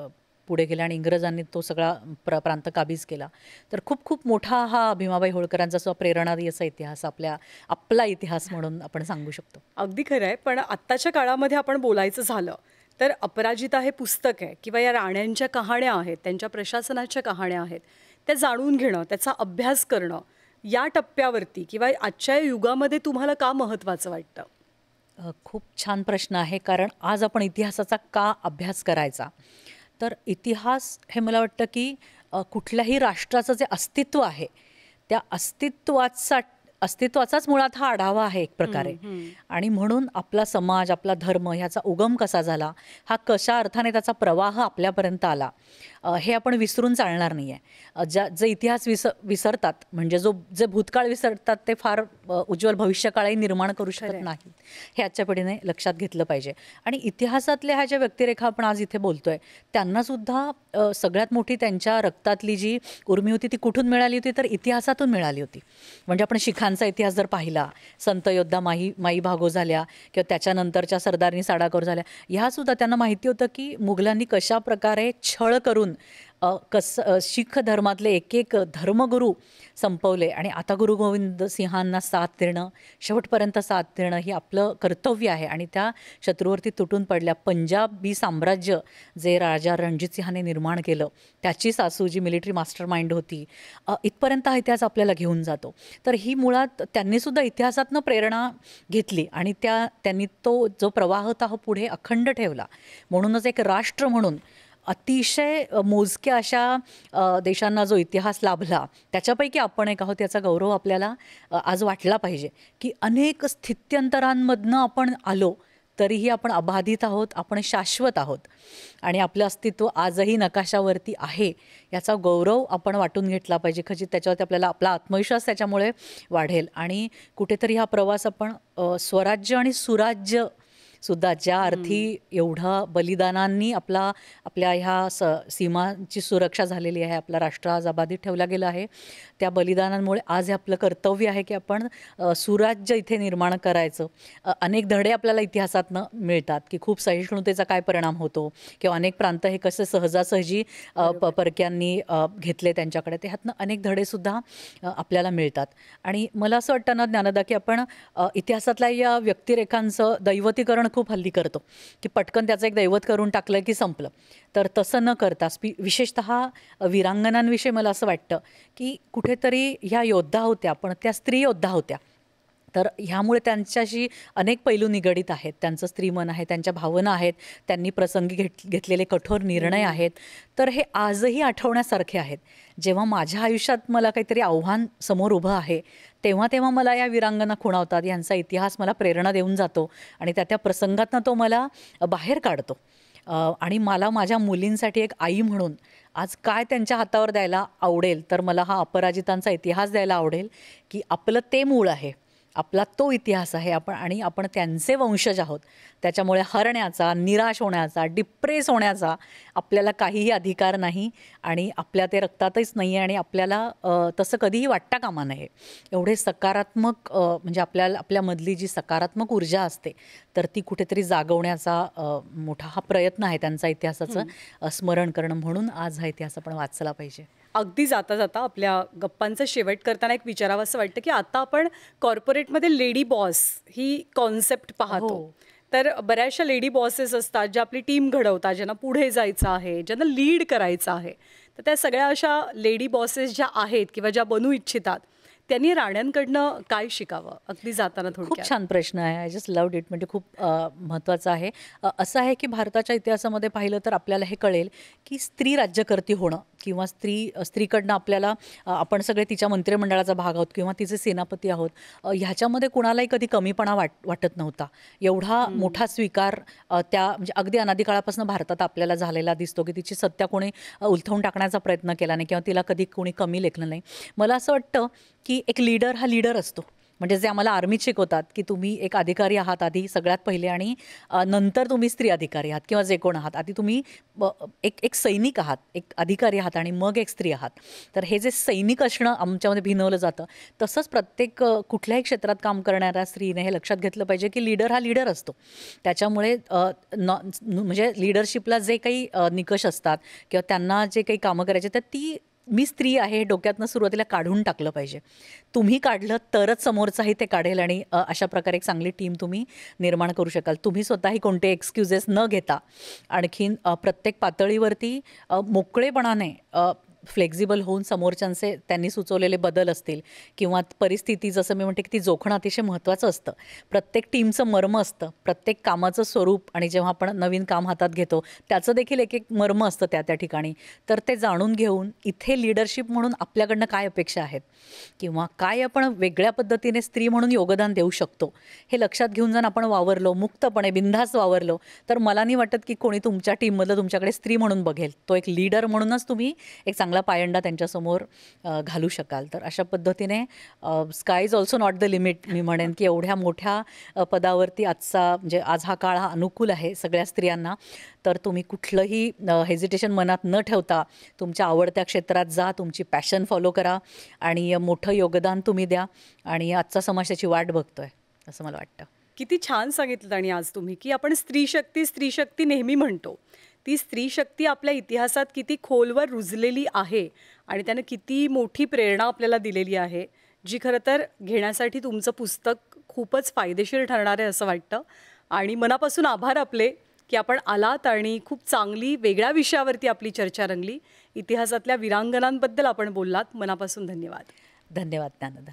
पुढे गेल्या आणि इंग्रजांनी तो सगळा प्रांत काबीज केला. तर खूप खूप मोठा हा भीमाबाई होळकरांचा सुद्धा प्रेरणादायी असा इतिहास आपला इतिहास म्हणून आपण सांगू शकतो. अगदी खरं आहे. पण आत्ताच्या काळामध्ये आपण बोलायचं झालं तर अपराजिता हे पुस्तक आहे किंवा या राण्यांच्या कहाण्या आहेत, त्यांच्या प्रशासनाच्या कहाण्या आहेत, त्या जाणून घेणं, त्याचा अभ्यास करणं या टप्प्यावरती किंवा आजच्या युगामध्ये तुम्हाला का महत्त्वाचं वाटतं? खूप छान प्रश्न आहे. कारण आज आपण इतिहासाचा का अभ्यास करायचा? तर इतिहास हे मला वाटतं की कुठल्याही राष्ट्राचं जे अस्तित्व आहे, त्या अस्तित्वाचाच मुळात हा आढावा आहे एक प्रकारे. आणि म्हणून आपला समाज, आपला धर्म ह्याचा उगम कसा झाला, हा कशा अर्थाने त्याचा प्रवाह आपल्यापर्यंत आला, हे आपण विसरून चालणार नाही आहे. जे इतिहास विसरतात, म्हणजे जे भूतकाळ विसरतात, ते फार उज्ज्वल भविष्यकाळही निर्माण करू शकत नाहीत, हे आजच्या पिढीने लक्षात घेतलं पाहिजे. आणि इतिहासातल्या ह्या ज्या व्यक्तिरेखा आपण आज इथे बोलतोय, त्यांनासुद्धा सगळ्यात मोठी त्यांच्या रक्तातली जी उर्मी होती ती कुठून मिळाली होती? तर इतिहासातून मिळाली होती. म्हणजे आपण शिखांचा इतिहास जर पाहिला, संत योद्धा माई भागो झाल्या किंवा त्याच्यानंतरच्या सरदारनी साडाकौर झाल्या, ह्यासुद्धा त्यांना माहिती होतं की मुघलांनी कशा प्रकारे छळ करून शीख धर्मातले एक एक धर्मगुरू संपवले. आणि आता गुरु गोविंद सिंहांना साथ देणं, शेवटपर्यंत साथ देणं ही आपलं कर्तव्य आहे. आणि त्या शत्रूवरती तुटून पडल्या. पंजाबी साम्राज्य जे राजा रणजित सिंहाने निर्माण केलं, त्याची सासू जी मिलिटरी मास्टर माइंड होती, इथपर्यंत हा इतिहास आपल्याला घेऊन जातो. तर ही मुळात त्यांनीसुद्धा इतिहासातनं प्रेरणा घेतली आणि त्यांनी तो जो प्रवाह होता हा पुढे अखंड ठेवला. म्हणूनच एक राष्ट्र म्हणून अतिशय मोजक्या अशा देशांना जो इतिहास लाभला, त्याच्यापैकी आपण एक आहोत. याचा गौरव आपल्याला आज वाटला पाहिजे की अनेक स्थित्यंतरांमधनं आपण आलो, तरीही आपण अबाधित आहोत, आपण शाश्वत आहोत आणि आपलं अस्तित्व आजही नकाशावरती आहे. याचा गौरव आपण वाटून घेतला पाहिजे. खचित त्याच्यावरती आपल्याला आपला आत्मविश्वास त्याच्यामुळे वाढेल. आणि कुठेतरी हा प्रवास आपण स्वराज्य आणि सुराज्य सुद्धा, ज्या अर्थी एवढा बलिदानांनी आपल्या ह्या सीमांची सुरक्षा झालेली आहे, आपला राष्ट्र आज अबाधित ठेवला गेला आहे, त्या बलिदानांमुळे आज हे आपलं कर्तव्य आहे की आपण सुराज्य इथे निर्माण करायचं. अनेक धडे आपल्याला इतिहासातनं मिळतात की खूप सहिष्णुतेचा काय परिणाम होतो किंवा अनेक प्रांत हे कसे सहजासहजी परक्यांनी घेतले त्यांच्याकडे, ते ह्यातनं अनेक धडेसुद्धा आपल्याला मिळतात. आणि मला असं वाटतं ना ज्ञानदा, की आपण इतिहासातल्या या व्यक्तिरेखांचं दैवतीकरण खूप हल्ली करतो की पटकन त्याचं एक दैवत करून टाकलं की संपलं. तर तसं न करता विशेषतः वीरांगणांविषयी मला असं वाटतं की कुठेतरी ह्या योद्धा होत्या, पण त्या स्त्री योद्धा होत्या. तर ह्यामुळे त्यांच्याशी अनेक पैलू निगडीत आहेत. त्यांचं स्त्रीमन आहे, त्यांच्या भावना आहेत, त्यांनी प्रसंगी घेतलेले कठोर निर्णय आहेत. तर हे आजही आठवण्यासारखे आहेत. जेव्हा माझ्या आयुष्यात मला काहीतरी आव्हान समोर उभं आहे, तेव्हा तेव्हा मला या वीरांगना खुणावतात. यांचा इतिहास मला प्रेरणा देऊन जातो आणि त्या त्या प्रसंगातनं तो मला बाहेर काढतो. आणि मला माझ्या मुलींसाठी एक आई म्हणून आज काय त्यांच्या हातावर द्यायला आवडेल, तर मला हा अपराजितांचा इतिहास द्यायला आवडेल, की आपलं ते मूळ आहे, आपला तो इतिहास आहे, आपण त्यांचे वंशज आहोत. त्याच्यामुळे हरण्याचा, निराश होण्याचा, डिप्रेस होण्याचा आपल्याला काहीही अधिकार नाही आणि आपल्या ते रक्तातच नाही आहे आणि आपल्याला तसं कधीही वाटता कामा नये. एवढे सकारात्मक म्हणजे आपल्यामधली जी सकारात्मक ऊर्जा असते तर ती कुठेतरी जागवण्याचा मोठा हा प्रयत्न आहे त्यांचा इतिहासाचं स्मरण करणं. म्हणून आज हा इतिहास आपण वाचला पाहिजे. अगदी जाता जाता आपल्या गप्पांचा शेवट करताना एक विचारावं असं वाटतं की आता आपण कॉर्पोरेटमध्ये लेडी बॉस ही कॉन्सेप्ट पाहतो. हो. तर बऱ्याचशा लेडी बॉसेस असतात ज्या आपली टीम घडवतात, ज्यांना पुढे जायचं आहे, ज्यांना लीड करायचं आहे. तर त्या सगळ्या अशा लेडी बॉसेस ज्या आहेत किंवा ज्या बनू इच्छितात त्यांनी राण्यांकडनं काय शिकावं? अगदी जाताना खूप थोडक्यात. छान प्रश्न आहे. I just loved it. म्हणजे खूप महत्त्वाचं आहे. असं आहे की भारताच्या इतिहासामध्ये पाहिलं तर आपल्याला हे कळेल की स्त्री राज्यकर्ती होणं किंवा स्त्रीकडनं आपल्याला आपण सगळे तिच्या मंत्रिमंडळाचा भाग आहोत किंवा तिचे सेनापती आहोत, ह्याच्यामध्ये कुणालाही कधी कमीपणा वाटत नव्हता. एवढा मोठा स्वीकार त्या म्हणजे अगदी अनादी काळापासून भारतात आपल्याला झालेला दिसतो की तिची सत्ता कोणी उलथवून टाकण्याचा प्रयत्न केला नाही किंवा तिला कधी कोणी कमी लेखलं नाही. मला असं वाटतं की एक लीडर हा लीडर असतो. म्हणजे जे आम्हाला आर्मीत शिकवतात की तुम्ही एक अधिकारी आहात आधी सगळ्यात पहिले आणि नंतर तुम्ही स्त्री अधिकारी आहात किंवा जे कोण आहात. आधी तुम्ही एक सैनिक आहात, एक अधिकारी आहात आणि मग एक स्त्री आहात. तर हे जे सैनिक असणं आमच्यामध्ये भिनवलं जातं, तसंच प्रत्येक कुठल्याही क्षेत्रात काम करणाऱ्या स्त्रीने हे लक्षात घेतलं पाहिजे की लीडर हा लीडर असतो. त्याच्यामुळे म्हणजे लीडरशिपला जे काही निकष असतात किंवा त्यांना जे काही कामं करायचे तर ती मी स्त्री आहे हे डोक्यातनं सुरुवातीला काढून टाकलं पाहिजे. तुम्ही काढलं तरच समोरचाही ते काढेल आणि अशा प्रकारे एक चांगली टीम तुम्ही निर्माण करू शकाल. तुम्ही स्वतःही कोणते एक्सक्युजेस न घेता आणखीन प्रत्येक पातळीवरती मोकळेपणाने फ्लेक्झिबल होऊन समोरच्यांचे त्यांनी सुचवलेले बदल असतील किंवा परिस्थिती जसं मी म्हणते की ती जोखणं अतिशय महत्त्वाचं असतं. प्रत्येक टीमचं मर्म असतं, प्रत्येक कामाचं स्वरूप आणि जेव्हा आपण नवीन काम हातात घेतो त्याचं देखील एक एक मर्म असतं त्या त्या ठिकाणी. तर ते जाणून घेऊन इथे लीडरशिप म्हणून आपल्याकडनं काय अपेक्षा आहेत किंवा काय आपण वेगळ्या पद्धतीने स्त्री म्हणून योगदान देऊ शकतो हे लक्षात घेऊन जर आपण वावरलो, मुक्तपणे बिनधास्त वावरलो, तर मला नाही वाटत की कोणी तुमच्या टीममधलं तुमच्याकडे स्त्री म्हणून बघेल. तो एक लीडर म्हणूनच तुम्ही एक चांगला पायंडा त्यांच्यासमोर घालू शकाल. तर अशा पद्धतीने sky is also not the limit. मी म्हणेन की एवढ्या मोठ्या पदावरती म्हणजे आज हा काळ हा अनुकूल आहे सगळ्या स्त्रियांना. तर तुम्ही कुठलंही हेजिटेशन मनात न ठेवता तुमच्या आवडत्या क्षेत्रात जा, तुमची पॅशन फॉलो करा आणि मोठं योगदान तुम्ही द्या आणि आजचा समाज त्याची वाट बघतोय असं मला वाटतं. किती छान सांगितलं. आणि आज तुम्ही की आपण स्त्री शक्ती नेहमी म्हणतो, ती स्त्री शक्ती आपल्या इतिहासात किती खोलवर रुजलेली आहे आणि त्यानं किती मोठी प्रेरणा आपल्याला दिलेली आहे, जी खरं तर घेण्यासाठी तुमचं पुस्तक खूपच फायदेशीर ठरणार आहे असं वाटतं. आणि मनापासून आभार आपले की आपण आलात आणि खूप चांगली वेगळ्या विषयावरती आपली चर्चा रंगली. इतिहासातल्या वीरांगनांबद्दल आपण बोललात. मनापासून धन्यवाद. धन्यवाद ज्ञानदा.